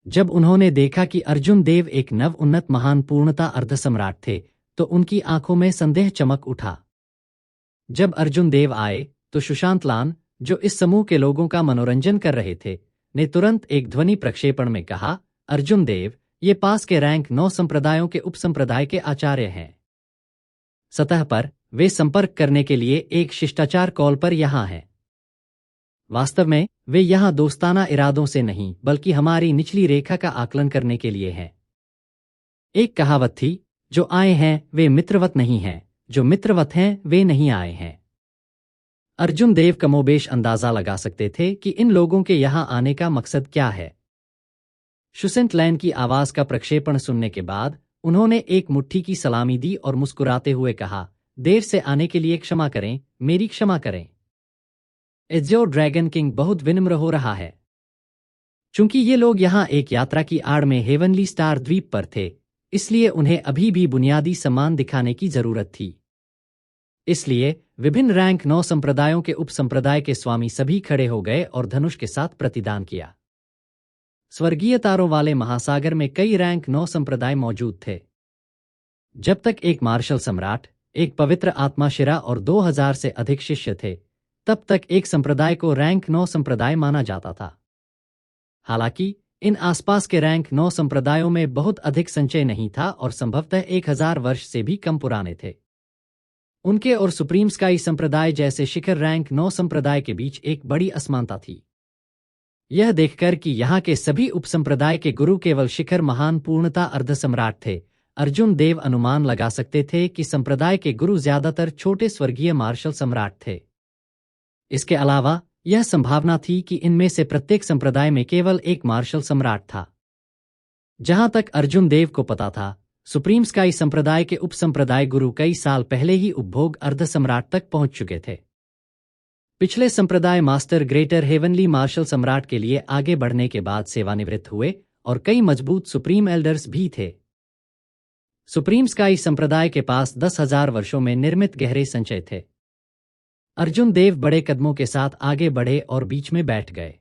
जब उन्होंने देखा कि अर्जुन देव एक नव उन्नत महान पूर्णता अर्धसम्राट थे, तो उनकी आंखों में संदेह चमक उठा। जब अर्जुन देव आए, तो सुशांत लान, जो इस समूह के लोगों का मनोरंजन कर रहे थे, ने तुरंत एक ध्वनि प्रक्षेपण में कहा, अर्जुन देव, ये पास के रैंक 9 संप्रदायों के उपसंप्रदाय के आचार्य हैं। सतह पर वे संपर्क करने के लिए एक शिष्टाचार कॉल पर यहाँ हैं। वास्तव में वे यहाँ दोस्ताना इरादों से नहीं बल्कि हमारी निचली रेखा का आकलन करने के लिए हैं। एक कहावत थी, जो आए हैं वे मित्रवत नहीं हैं, जो मित्रवत हैं वे नहीं आए हैं। अर्जुन देव कमोबेश अंदाजा लगा सकते थे कि इन लोगों के यहाँ आने का मकसद क्या है। शुसेंट लैन की आवाज का प्रक्षेपण सुनने के बाद उन्होंने एक मुट्ठी की सलामी दी और मुस्कुराते हुए कहा, देर से आने के लिए क्षमा करें, मेरी क्षमा करें। एज़्योर ड्रैगन किंग बहुत विनम्र हो रहा है। चूंकि ये लोग यहाँ एक यात्रा की आड़ में हेवनली स्टार द्वीप पर थे, इसलिए उन्हें अभी भी बुनियादी सम्मान दिखाने की जरूरत थी। इसलिए विभिन्न रैंक 9 संप्रदायों के उपसंप्रदाय के स्वामी सभी खड़े हो गए और धनुष के साथ प्रतिदान किया। स्वर्गीय तारों वाले महासागर में कई रैंक 9 संप्रदाय मौजूद थे। जब तक एक मार्शल सम्राट, एक पवित्र आत्मा शिरा और 2000 से अधिक शिष्य थे, तब तक एक संप्रदाय को रैंक 9 संप्रदाय माना जाता था। हालांकि इन आसपास के रैंक 9 संप्रदायों में बहुत अधिक संचय नहीं था और संभवतः 1000 वर्ष से भी कम पुराने थे। उनके और सुप्रीम स्काई संप्रदाय जैसे शिखर रैंक 9 संप्रदाय के बीच एक बड़ी असमानता थी। यह देखकर कि यहाँ के सभी उपसंप्रदाय के गुरु केवल शिखर महान पूर्णता अर्धसम्राट थे, अर्जुन देव अनुमान लगा सकते थे कि संप्रदाय के गुरु ज्यादातर छोटे स्वर्गीय मार्शल सम्राट थे। इसके अलावा यह संभावना थी कि इनमें से प्रत्येक संप्रदाय में केवल एक मार्शल सम्राट था। जहां तक अर्जुन देव को पता था, सुप्रीम स्काई संप्रदाय के उपसंप्रदाय गुरु कई साल पहले ही उपभोग अर्धसम्राट तक पहुंच चुके थे। पिछले संप्रदाय मास्टर ग्रेटर हेवनली मार्शल सम्राट के लिए आगे बढ़ने के बाद सेवानिवृत्त हुए और कई मजबूत सुप्रीम एल्डर्स भी थे। सुप्रीम स्काई संप्रदाय के पास 10,000 वर्षों में निर्मित गहरे संचय थे। अर्जुन देव बड़े कदमों के साथ आगे बढ़े और बीच में बैठ गए।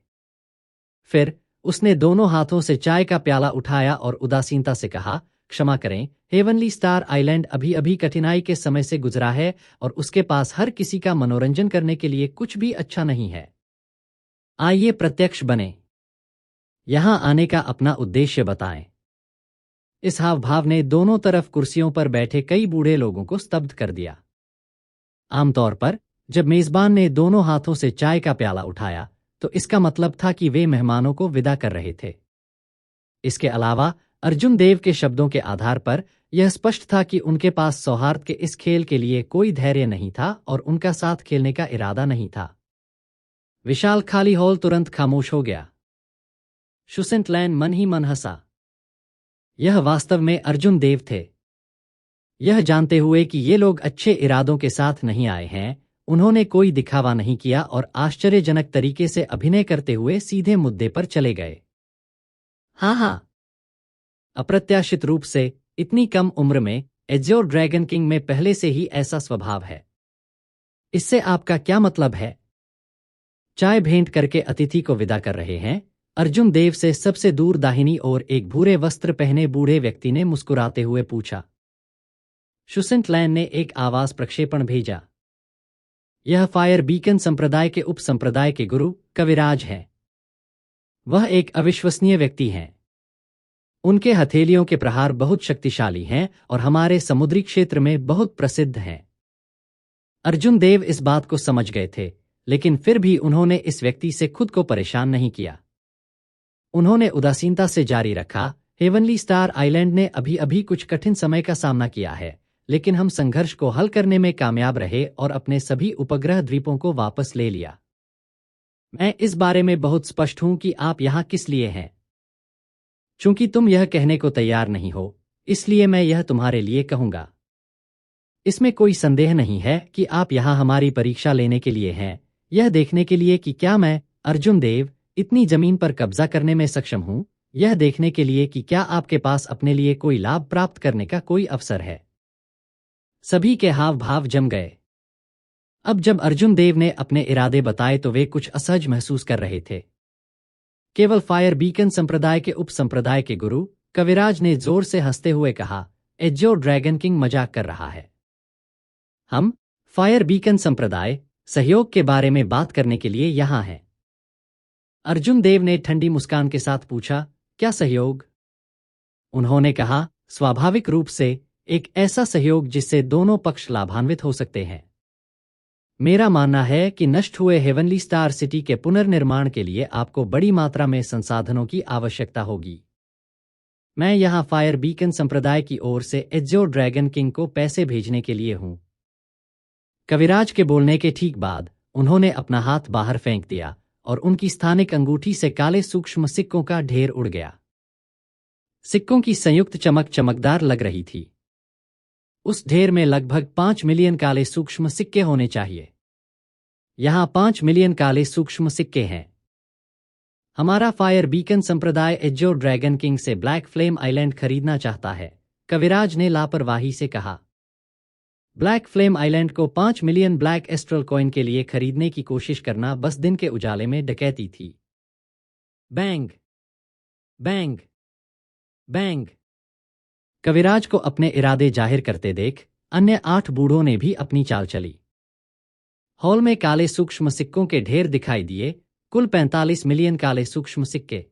फिर उसने दोनों हाथों से चाय का प्याला उठाया और उदासीनता से कहा, क्षमा करें, हेवनली स्टार आइलैंड अभी अभी कठिनाई के समय से गुजरा है और उसके पास हर किसी का मनोरंजन करने के लिए कुछ भी अच्छा नहीं है। आइए प्रत्यक्ष बने। यहां आने का अपना उद्देश्य बताएं। इस हाव भाव ने दोनों तरफ कुर्सियों पर बैठे कई बूढ़े लोगों को स्तब्ध कर दिया। आमतौर पर जब मेजबान ने दोनों हाथों से चाय का प्याला उठाया तो इसका मतलब था कि वे मेहमानों को विदा कर रहे थे। इसके अलावा अर्जुन देव के शब्दों के आधार पर यह स्पष्ट था कि उनके पास सौहार्द के इस खेल के लिए कोई धैर्य नहीं था और उनका साथ खेलने का इरादा नहीं था। विशाल खाली हॉल तुरंत खामोश हो गया। शुसेंट लैन मन ही मन हंसा। यह वास्तव में अर्जुन देव थे। यह जानते हुए कि ये लोग अच्छे इरादों के साथ नहीं आए हैं, उन्होंने कोई दिखावा नहीं किया और आश्चर्यजनक तरीके से अभिनय करते हुए सीधे मुद्दे पर चले गए। हाँ, अप्रत्याशित रूप से इतनी कम उम्र में एज़्योर ड्रैगन किंग में पहले से ही ऐसा स्वभाव है। इससे आपका क्या मतलब है? चाय भेंट करके अतिथि को विदा कर रहे हैं, अर्जुन देव से सबसे दूर दाहिनी ओर एक भूरे वस्त्र पहने बूढ़े व्यक्ति ने मुस्कुराते हुए पूछा। शुसेंट लैन ने एक आवाज प्रक्षेपण भेजा। यह फायर बीकन संप्रदाय के उपसंप्रदाय के गुरु कविराज हैं। वह एक अविश्वसनीय व्यक्ति हैं। उनके हथेलियों के प्रहार बहुत शक्तिशाली हैं और हमारे समुद्री क्षेत्र में बहुत प्रसिद्ध हैं। अर्जुन देव इस बात को समझ गए थे, लेकिन फिर भी उन्होंने इस व्यक्ति से खुद को परेशान नहीं किया। उन्होंने उदासीनता से जारी रखा, हेवनली स्टार आइलैंड ने अभी अभी कुछ कठिन समय का सामना किया है, लेकिन हम संघर्ष को हल करने में कामयाब रहे और अपने सभी उपग्रह द्वीपों को वापस ले लिया। मैं इस बारे में बहुत स्पष्ट हूं कि आप यहां किस लिए हैं। चूंकि तुम यह कहने को तैयार नहीं हो, इसलिए मैं यह तुम्हारे लिए कहूंगा। इसमें कोई संदेह नहीं है कि आप यहां हमारी परीक्षा लेने के लिए हैं, यह देखने के लिए कि क्या मैं, अर्जुन देव, इतनी जमीन पर कब्जा करने में सक्षम हूं, यह देखने के लिए कि क्या आपके पास अपने लिए कोई लाभ प्राप्त करने का कोई अवसर है। सभी के हाव भाव जम गए। अब जब अर्जुन देव ने अपने इरादे बताए तो वे कुछ असहज महसूस कर रहे थे। केवल फायर बीकन संप्रदाय के उपसंप्रदाय के गुरु कविराज ने जोर से हंसते हुए कहा, एज़्योर ड्रैगन किंग मजाक कर रहा है। हम फायर बीकन संप्रदाय सहयोग के बारे में बात करने के लिए यहां हैं। अर्जुन देव ने ठंडी मुस्कान के साथ पूछा, क्या सहयोग? उन्होंने कहा, स्वाभाविक रूप से एक ऐसा सहयोग जिससे दोनों पक्ष लाभान्वित हो सकते हैं। मेरा मानना है कि नष्ट हुए हेवनली स्टार सिटी के पुनर्निर्माण के लिए आपको बड़ी मात्रा में संसाधनों की आवश्यकता होगी। मैं यहाँ फायर बीकन संप्रदाय की ओर से एज्योर ड्रैगन किंग को पैसे भेजने के लिए हूँ। कविराज के बोलने के ठीक बाद उन्होंने अपना हाथ बाहर फेंक दिया और उनकी स्थानिक अंगूठी से काले सूक्ष्म सिक्कों का ढेर उड़ गया। सिक्कों की संयुक्त चमक चमकदार लग रही थी। उस ढेर में लगभग 5 मिलियन काले सूक्ष्म सिक्के होने चाहिए। यहां 5 मिलियन काले सूक्ष्म सिक्के हैं। हमारा फायर बीकन संप्रदाय एज्योर ड्रैगन किंग से ब्लैक फ्लेम आइलैंड खरीदना चाहता है, कविराज ने लापरवाही से कहा। ब्लैक फ्लेम आइलैंड को 5 मिलियन ब्लैक एस्ट्रल कॉइन के लिए खरीदने की कोशिश करना बस दिन के उजाले में डकैती थी। Bang bang bang. कविराज को अपने इरादे जाहिर करते देख अन्य 8 बूढ़ों ने भी अपनी चाल चली। हॉल में काले सूक्ष्म सिक्कों के ढेर दिखाई दिए, कुल 45 मिलियन काले सूक्ष्म सिक्के।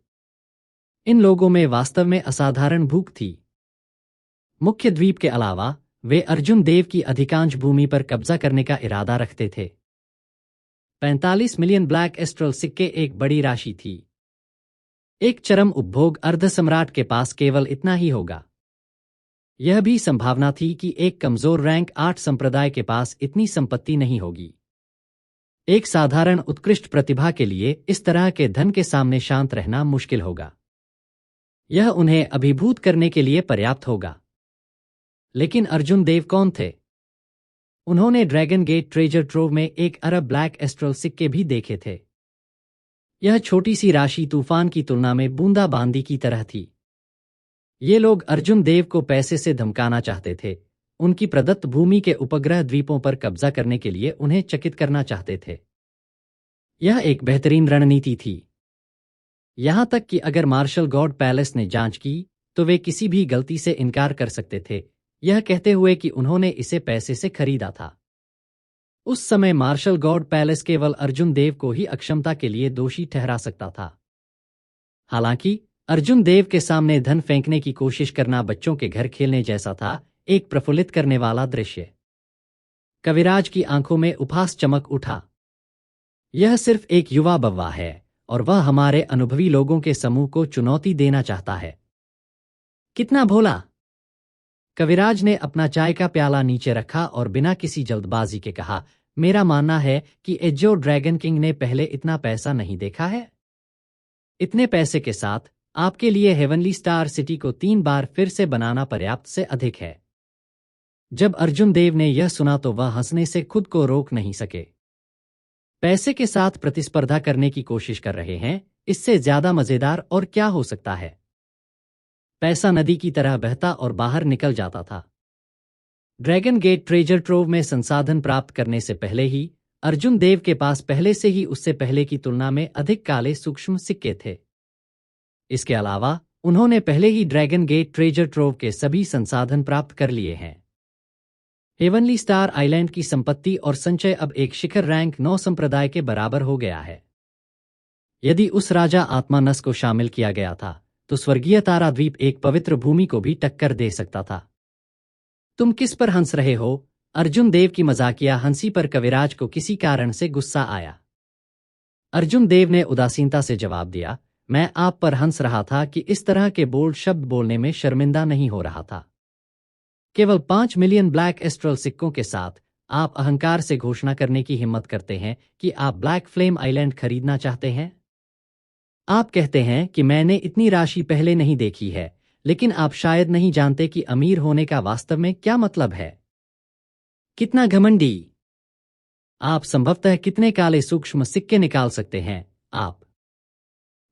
इन लोगों में वास्तव में असाधारण भूख थी। मुख्य द्वीप के अलावा वे अर्जुन देव की अधिकांश भूमि पर कब्जा करने का इरादा रखते थे। 45 मिलियन ब्लैक एस्ट्रल सिक्के एक बड़ी राशि थी। एक चरम उपभोग अर्ध सम्राट के पास केवल इतना ही होगा। यह भी संभावना थी कि एक कमजोर रैंक 8 संप्रदाय के पास इतनी संपत्ति नहीं होगी। एक साधारण उत्कृष्ट प्रतिभा के लिए इस तरह के धन के सामने शांत रहना मुश्किल होगा। यह उन्हें अभिभूत करने के लिए पर्याप्त होगा। लेकिन अर्जुन देव कौन थे? उन्होंने ड्रैगन गेट ट्रेजर ट्रोव में 1 अरब ब्लैक एस्ट्रल सिक्के भी देखे थे। यह छोटी सी राशि तूफान की तुलना में बूंदाबांदी की तरह थी। ये लोग अर्जुन देव को पैसे से धमकाना चाहते थे, उनकी प्रदत्त भूमि के उपग्रह द्वीपों पर कब्जा करने के लिए उन्हें चकित करना चाहते थे। यह एक बेहतरीन रणनीति थी। यहां तक कि अगर मार्शल गॉड पैलेस ने जांच की तो वे किसी भी गलती से इनकार कर सकते थे, यह कहते हुए कि उन्होंने इसे पैसे से खरीदा था। उस समय मार्शल गॉड पैलेस केवल अर्जुन देव को ही अक्षमता के लिए दोषी ठहरा सकता था। हालांकि अर्जुन देव के सामने धन फेंकने की कोशिश करना बच्चों के घर खेलने जैसा था, एक प्रफुल्लित करने वाला दृश्य। कविराज की आंखों में उपहास चमक उठा। यह सिर्फ एक युवा बव्वा है और वह हमारे अनुभवी लोगों के समूह को चुनौती देना चाहता है। कितना भोला! कविराज ने अपना चाय का प्याला नीचे रखा और बिना किसी जल्दबाजी के कहा, मेरा मानना है कि एज्योर ड्रैगन किंग ने पहले इतना पैसा नहीं देखा है। इतने पैसे के साथ आपके लिए हेवनली स्टार सिटी को 3 बार फिर से बनाना पर्याप्त से अधिक है। जब अर्जुन देव ने यह सुना तो वह हंसने से खुद को रोक नहीं सके। पैसे के साथ प्रतिस्पर्धा करने की कोशिश कर रहे हैं, इससे ज्यादा मजेदार और क्या हो सकता है। पैसा नदी की तरह बहता और बाहर निकल जाता था। ड्रैगन गेट ट्रेजर ट्रोव में संसाधन प्राप्त करने से पहले ही अर्जुन देव के पास पहले से ही उससे पहले की तुलना में अधिक काले सूक्ष्म सिक्के थे। इसके अलावा उन्होंने पहले ही ड्रैगन गेट ट्रेजर ट्रोव के सभी संसाधन प्राप्त कर लिए हैं। हेवनली स्टार आइलैंड की संपत्ति और संचय अब एक शिखर रैंक 9 संप्रदाय के बराबर हो गया है। यदि उस राजा आत्मानस को शामिल किया गया था तो स्वर्गीय तारा द्वीप एक पवित्र भूमि को भी टक्कर दे सकता था। तुम किस पर हंस रहे हो? अर्जुन देव की मजाकिया हंसी पर कविराज को किसी कारण से गुस्सा आया। अर्जुन देव ने उदासीनता से जवाब दिया, मैं आप पर हंस रहा था कि इस तरह के बोल्ड शब्द बोलने में शर्मिंदा नहीं हो रहा था। केवल 5 मिलियन ब्लैक एस्ट्रल सिक्कों के साथ आप अहंकार से घोषणा करने की हिम्मत करते हैं कि आप ब्लैक फ्लेम आइलैंड खरीदना चाहते हैं। आप कहते हैं कि मैंने इतनी राशि पहले नहीं देखी है, लेकिन आप शायद नहीं जानते कि अमीर होने का वास्तव में क्या मतलब है। कितना घमंडी! आप संभवतः कितने काले सूक्ष्म सिक्के निकाल सकते हैं? आप।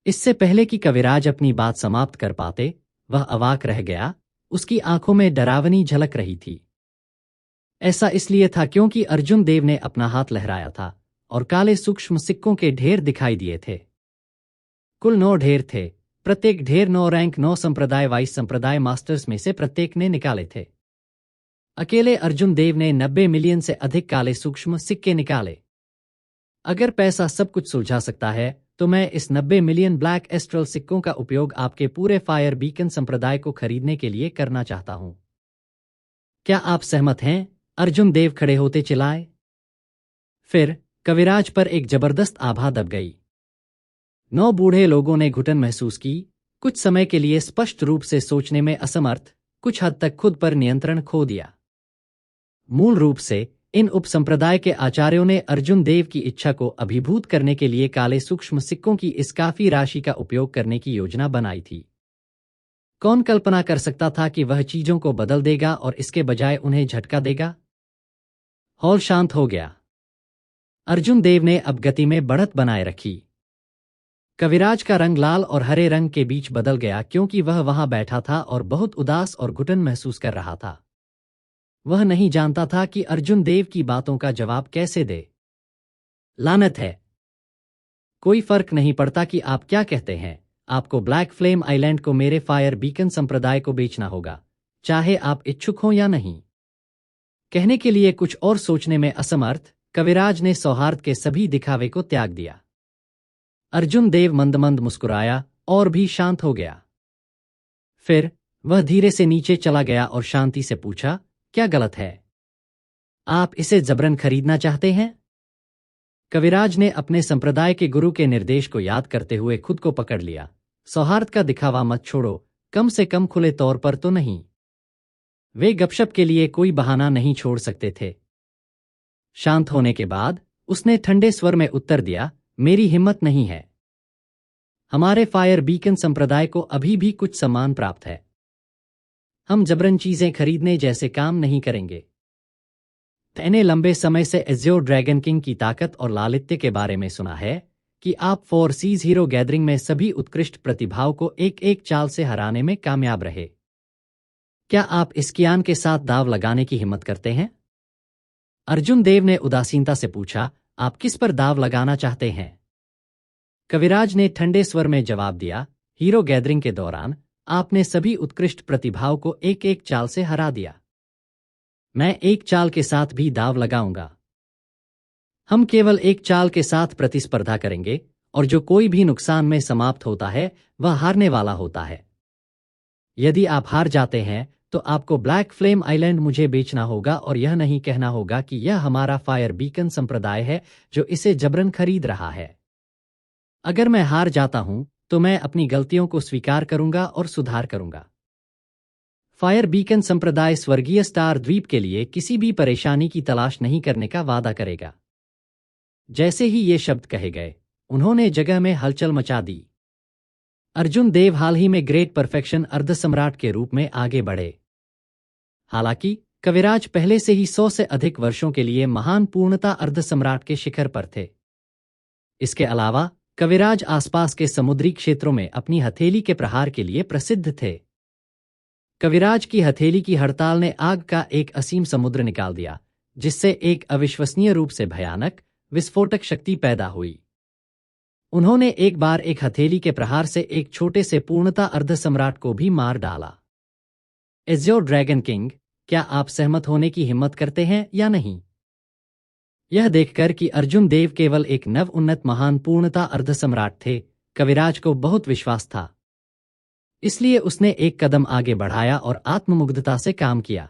इससे पहले कि कविराज अपनी बात समाप्त कर पाते, वह अवाक रह गया। उसकी आंखों में डरावनी झलक रही थी। ऐसा इसलिए था क्योंकि अर्जुन देव ने अपना हाथ लहराया था और काले सूक्ष्म सिक्कों के ढेर दिखाई दिए थे। कुल 9 ढेर थे। प्रत्येक ढेर 9 रैंक 9 संप्रदाय वाइस संप्रदाय मास्टर्स में से प्रत्येक ने निकाले थे। अकेले अर्जुन देव ने 90 मिलियन से अधिक काले सूक्ष्म सिक्के निकाले। अगर पैसा सब कुछ सुलझा सकता है तो मैं इस 90 मिलियन ब्लैक एस्ट्रल सिक्कों का उपयोग आपके पूरे फायर बीकन संप्रदाय को खरीदने के लिए करना चाहता हूं। क्या आप सहमत हैं? अर्जुन देव खड़े होते चिल्लाए। फिर कविराज पर एक जबरदस्त आभा दब गई। 9 बूढ़े लोगों ने घुटन महसूस की, कुछ समय के लिए स्पष्ट रूप से सोचने में असमर्थ, कुछ हद तक खुद पर नियंत्रण खो दिया। मूल रूप से इन उपसंप्रदाय के आचार्यों ने अर्जुन देव की इच्छा को अभिभूत करने के लिए काले सूक्ष्म सिक्कों की इस काफी राशि का उपयोग करने की योजना बनाई थी। कौन कल्पना कर सकता था कि वह चीजों को बदल देगा और इसके बजाय उन्हें झटका देगा? हॉल शांत हो गया। अर्जुन देव ने अब गति में बढ़त बनाए रखी। कविराज का रंग लाल और हरे रंग के बीच बदल गया क्योंकि वह वहां बैठा था और बहुत उदास और घुटन महसूस कर रहा था। वह नहीं जानता था कि अर्जुन देव की बातों का जवाब कैसे दे। लानत है। कोई फर्क नहीं पड़ता कि आप क्या कहते हैं, आपको ब्लैक फ्लेम आइलैंड को मेरे फायर बीकन संप्रदाय को बेचना होगा, चाहे आप इच्छुक हों या नहीं। कहने के लिए कुछ और सोचने में असमर्थ, कविराज ने सौहार्द के सभी दिखावे को त्याग दिया। अर्जुन देव मंद मंद मुस्कुराया और भी शांत हो गया। फिर वह धीरे से नीचे चला गया और शांति से पूछा, क्या गलत है? आप इसे जबरन खरीदना चाहते हैं? कविराज ने अपने संप्रदाय के गुरु के निर्देश को याद करते हुए खुद को पकड़ लिया। सौहार्द का दिखावा मत छोड़ो, कम से कम खुले तौर पर तो नहीं। वे गपशप के लिए कोई बहाना नहीं छोड़ सकते थे। शांत होने के बाद उसने ठंडे स्वर में उत्तर दिया, मेरी हिम्मत नहीं है। हमारे फायर बीकन संप्रदाय को अभी भी कुछ सम्मान प्राप्त है। हम जबरन चीजें खरीदने जैसे काम नहीं करेंगे। मैंने लंबे समय से एज़्योर ड्रैगन किंग की ताकत और लालित्य के बारे में सुना है कि आप फोर सीज हीरो गैदरिंग में सभी उत्कृष्ट प्रतिभाओं को एक एक चाल से हराने में कामयाब रहे। क्या आप इस कियान के साथ दाव लगाने की हिम्मत करते हैं? अर्जुन देव ने उदासीनता से पूछा, आप किस पर दाव लगाना चाहते हैं? कविराज ने ठंडे स्वर में जवाब दिया, हीरो गैदरिंग के दौरान आपने सभी उत्कृष्ट प्रतिभाओं को एक एक चाल से हरा दिया। मैं एक चाल के साथ भी दाव लगाऊंगा। हम केवल एक चाल के साथ प्रतिस्पर्धा करेंगे और जो कोई भी नुकसान में समाप्त होता है वह हारने वाला होता है। यदि आप हार जाते हैं तो आपको ब्लैक फ्लेम आइलैंड मुझे बेचना होगा और यह नहीं कहना होगा कि यह हमारा फायर बीकन संप्रदाय है जो इसे जबरन खरीद रहा है। अगर मैं हार जाता हूं तो मैं अपनी गलतियों को स्वीकार करूंगा और सुधार करूंगा। फायर बीकन संप्रदाय स्वर्गीय स्टार द्वीप के लिए किसी भी परेशानी की तलाश नहीं करने का वादा करेगा। जैसे ही ये शब्द कहे गए, उन्होंने जगह में हलचल मचा दी। अर्जुन देव हाल ही में ग्रेट परफेक्शन अर्धसम्राट के रूप में आगे बढ़े। हालांकि कविराज पहले से ही 100 से अधिक वर्षों के लिए महान पूर्णता अर्धसम्राट के शिखर पर थे। इसके अलावा कविराज आसपास के समुद्री क्षेत्रों में अपनी हथेली के प्रहार के लिए प्रसिद्ध थे। कविराज की हथेली की हड़ताल ने आग का एक असीम समुद्र निकाल दिया, जिससे एक अविश्वसनीय रूप से भयानक विस्फोटक शक्ति पैदा हुई। उन्होंने एक बार एक हथेली के प्रहार से एक छोटे से पूर्णता अर्धसम्राट को भी मार डाला। एज़्योर ड्रैगन किंग, क्या आप सहमत होने की हिम्मत करते हैं या नहीं? यह देखकर कि अर्जुन देव केवल एक नव उन्नत महान पूर्णता अर्धसम्राट थे, कविराज को बहुत विश्वास था। इसलिए उसने एक कदम आगे बढ़ाया और आत्ममुग्धता से काम किया।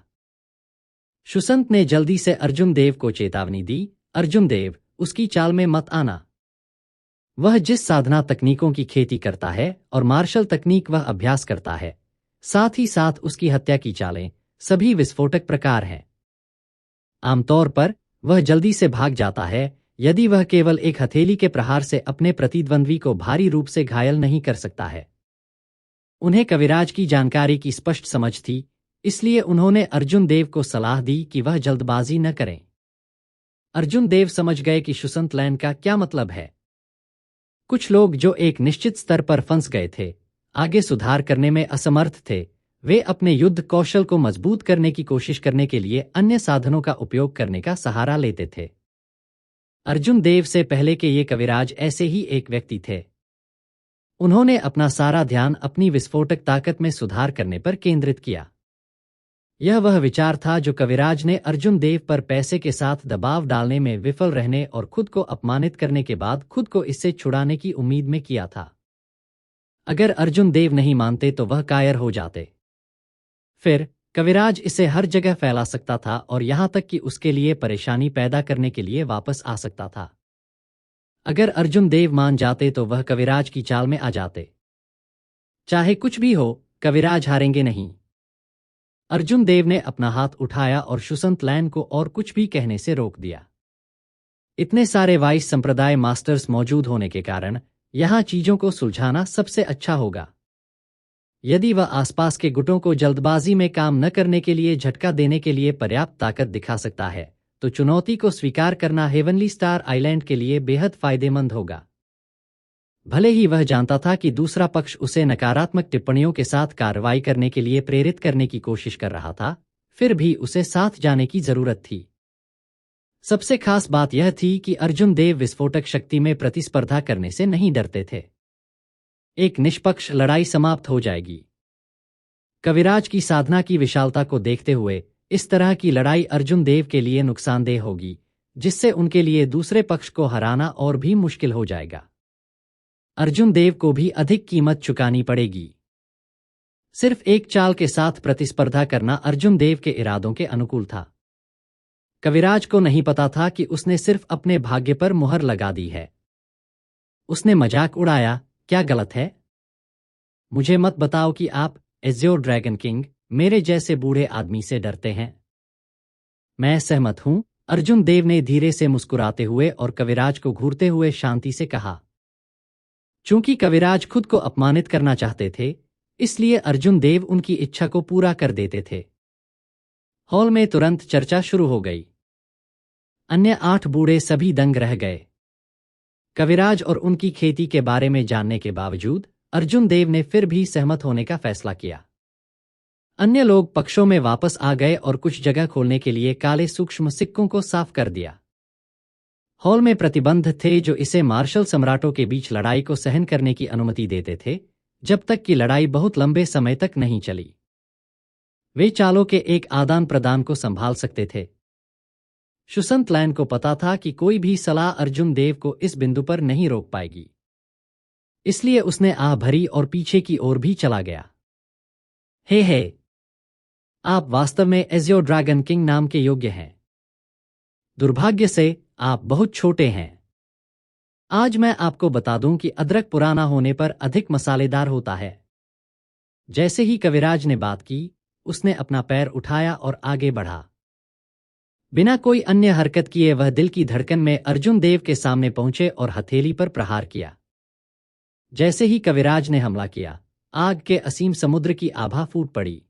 शुसंत ने जल्दी से अर्जुन देव को चेतावनी दी, अर्जुन देव, उसकी चाल में मत आना। वह जिस साधना तकनीकों की खेती करता है और मार्शल तकनीक वह अभ्यास करता है, साथ ही साथ उसकी हत्या की चालें सभी विस्फोटक प्रकार हैं। आमतौर पर वह जल्दी से भाग जाता है यदि वह केवल एक हथेली के प्रहार से अपने प्रतिद्वंद्वी को भारी रूप से घायल नहीं कर सकता है। उन्हें कविराज की जानकारी की स्पष्ट समझ थी, इसलिए उन्होंने अर्जुन देव को सलाह दी कि वह जल्दबाजी न करें। अर्जुन देव समझ गए कि शुसंत लैंड का क्या मतलब है। कुछ लोग जो एक निश्चित स्तर पर फंस गए थे, आगे सुधार करने में असमर्थ थे, वे अपने युद्ध कौशल को मजबूत करने की कोशिश करने के लिए अन्य साधनों का उपयोग करने का सहारा लेते थे। अर्जुन देव से पहले के ये कविराज ऐसे ही एक व्यक्ति थे। उन्होंने अपना सारा ध्यान अपनी विस्फोटक ताकत में सुधार करने पर केंद्रित किया। यह वह विचार था जो कविराज ने अर्जुन देव पर पैसे के साथ दबाव डालने में विफल रहने और खुद को अपमानित करने के बाद खुद को इससे छुड़ाने की उम्मीद में किया था। अगर अर्जुन देव नहीं मानते तो वह कायर हो जाते। फिर कविराज इसे हर जगह फैला सकता था और यहां तक कि उसके लिए परेशानी पैदा करने के लिए वापस आ सकता था। अगर अर्जुन देव मान जाते तो वह कविराज की चाल में आ जाते। चाहे कुछ भी हो, कविराज हारेंगे नहीं। अर्जुन देव ने अपना हाथ उठाया और शुसंत लैन को और कुछ भी कहने से रोक दिया। इतने सारे वाइस संप्रदाय मास्टर्स मौजूद होने के कारण यहां चीजों को सुलझाना सबसे अच्छा होगा। यदि वह आसपास के गुटों को जल्दबाजी में काम न करने के लिए झटका देने के लिए पर्याप्त ताकत दिखा सकता है, तो चुनौती को स्वीकार करना हेवनली स्टार आइलैंड के लिए बेहद फायदेमंद होगा। भले ही वह जानता था कि दूसरा पक्ष उसे नकारात्मक टिप्पणियों के साथ कार्रवाई करने के लिए प्रेरित करने की कोशिश कर रहा था, फिर भी उसे साथ जाने की जरूरत थी। सबसे खास बात यह थी कि अर्जुन देव विस्फोटक शक्ति में प्रतिस्पर्धा करने से नहीं डरते थे। एक निष्पक्ष लड़ाई समाप्त हो जाएगी। कविराज की साधना की विशालता को देखते हुए इस तरह की लड़ाई अर्जुन देव के लिए नुकसानदेह होगी, जिससे उनके लिए दूसरे पक्ष को हराना और भी मुश्किल हो जाएगा। अर्जुन देव को भी अधिक कीमत चुकानी पड़ेगी। सिर्फ एक चाल के साथ प्रतिस्पर्धा करना अर्जुन देव के इरादों के अनुकूल था। कविराज को नहीं पता था कि उसने सिर्फ अपने भाग्य पर मुहर लगा दी है। उसने मजाक उड़ाया, क्या गलत है? मुझे मत बताओ कि आप एज़्योर ड्रैगन किंग मेरे जैसे बूढ़े आदमी से डरते हैं। मैं सहमत हूं, अर्जुन देव ने धीरे से मुस्कुराते हुए और कविराज को घूरते हुए शांति से कहा। चूंकि कविराज खुद को अपमानित करना चाहते थे, इसलिए अर्जुन देव उनकी इच्छा को पूरा कर देते थे। हॉल में तुरंत चर्चा शुरू हो गई। अन्य 8 बूढ़े सभी दंग रह गए। कविराज और उनकी खेती के बारे में जानने के बावजूद अर्जुन देव ने फिर भी सहमत होने का फैसला किया। अन्य लोग पक्षों में वापस आ गए और कुछ जगह खोलने के लिए काले सूक्ष्म सिक्कों को साफ कर दिया। हॉल में प्रतिबंध थे जो इसे मार्शल सम्राटों के बीच लड़ाई को सहन करने की अनुमति देते थे, जब तक कि लड़ाई बहुत लंबे समय तक नहीं चली। वे चालों के एक आदान प्रदान को संभाल सकते थे। शुसंत लैन को पता था कि कोई भी सलाह अर्जुन देव को इस बिंदु पर नहीं रोक पाएगी, इसलिए उसने आह भरी और पीछे की ओर भी चला गया। हे, आप वास्तव में एज़्योर ड्रैगन किंग नाम के योग्य हैं। दुर्भाग्य से आप बहुत छोटे हैं। आज मैं आपको बता दूं कि अदरक पुराना होने पर अधिक मसालेदार होता है। जैसे ही कविराज ने बात की, उसने अपना पैर उठाया और आगे बढ़ा। बिना कोई अन्य हरकत किए वह दिल की धड़कन में अर्जुन देव के सामने पहुंचे और हथेली पर प्रहार किया। जैसे ही कविराज ने हमला किया, आग के असीम समुद्र की आभा फूट पड़ी।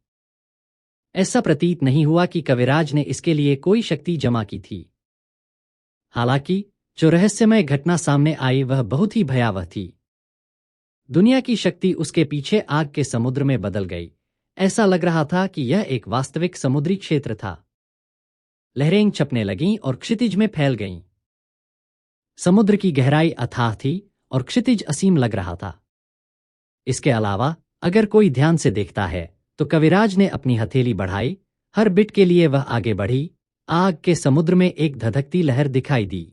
ऐसा प्रतीत नहीं हुआ कि कविराज ने इसके लिए कोई शक्ति जमा की थी। हालांकि जो रहस्यमय घटना सामने आई वह बहुत ही भयावह थी। दुनिया की शक्ति उसके पीछे आग के समुद्र में बदल गई। ऐसा लग रहा था कि यह एक वास्तविक समुद्री क्षेत्र था। लहरें छपने लगीं और क्षितिज में फैल गईं। समुद्र की गहराई अथाह थी और क्षितिज असीम लग रहा था। इसके अलावा अगर कोई ध्यान से देखता है तो कविराज ने अपनी हथेली बढ़ाई। हर बिट के लिए वह आगे बढ़ी। आग के समुद्र में एक धधकती लहर दिखाई दी।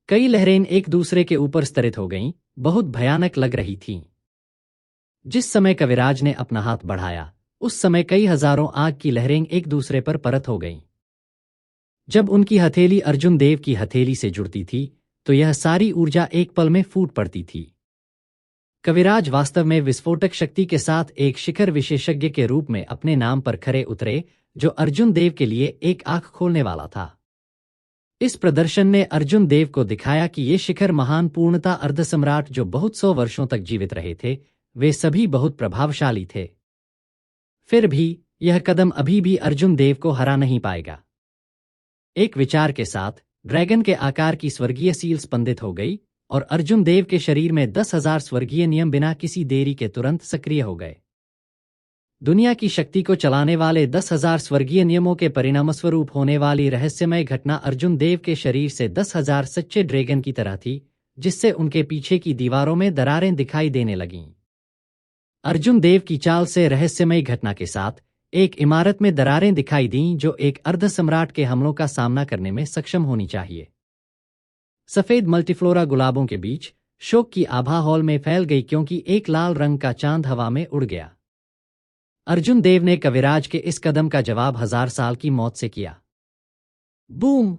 कई लहरें एक दूसरे के ऊपर स्तरित हो गईं, बहुत भयानक लग रही थीं। जिस समय कविराज ने अपना हाथ बढ़ाया, उस समय कई हजारों आग की लहरें एक दूसरे पर परत हो गईं। जब उनकी हथेली अर्जुन देव की हथेली से जुड़ती थी, तो यह सारी ऊर्जा एक पल में फूट पड़ती थी। कविराज वास्तव में विस्फोटक शक्ति के साथ एक शिखर विशेषज्ञ के रूप में अपने नाम पर खरे उतरे, जो अर्जुन देव के लिए एक आंख खोलने वाला था। इस प्रदर्शन ने अर्जुन देव को दिखाया कि ये शिखर महान पूर्णता अर्धसम्राट जो बहुत 100 वर्षों तक जीवित रहे थे, वे सभी बहुत प्रभावशाली थे। फिर भी यह कदम अभी भी अर्जुन देव को हरा नहीं पाएगा। एक विचार के साथ ड्रैगन के आकार की स्वर्गीय सील स्पंदित हो गई और अर्जुन देव के शरीर में 10,000 स्वर्गीय नियम बिना किसी देरी के तुरंत सक्रिय हो गए। दुनिया की शक्ति को चलाने वाले 10,000 स्वर्गीय नियमों के परिणामस्वरूप होने वाली रहस्यमय घटना अर्जुन देव के शरीर से 10,000 सच्चे ड्रैगन की तरह थी, जिससे उनके पीछे की दीवारों में दरारें दिखाई देने लगीं। अर्जुन देव की चाल से रहस्यमय घटना के साथ एक इमारत में दरारें दिखाई दीं जो एक अर्धसम्राट के हमलों का सामना करने में सक्षम होनी चाहिए। सफेद मल्टीफ्लोरा गुलाबों के बीच शोक की आभा हॉल में फैल गई क्योंकि एक लाल रंग का चांद हवा में उड़ गया। अर्जुन देव ने कविराज के इस कदम का जवाब 1000 साल की मौत से किया। बूम!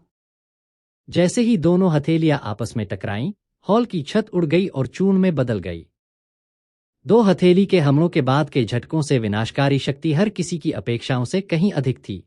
जैसे ही दोनों हथेलियां आपस में टकराईं, हॉल की छत उड़ गई और चूर्ण में बदल गई। दो हथेली के हमलों के बाद के झटकों से विनाशकारी शक्ति हर किसी की अपेक्षाओं से कहीं अधिक थी।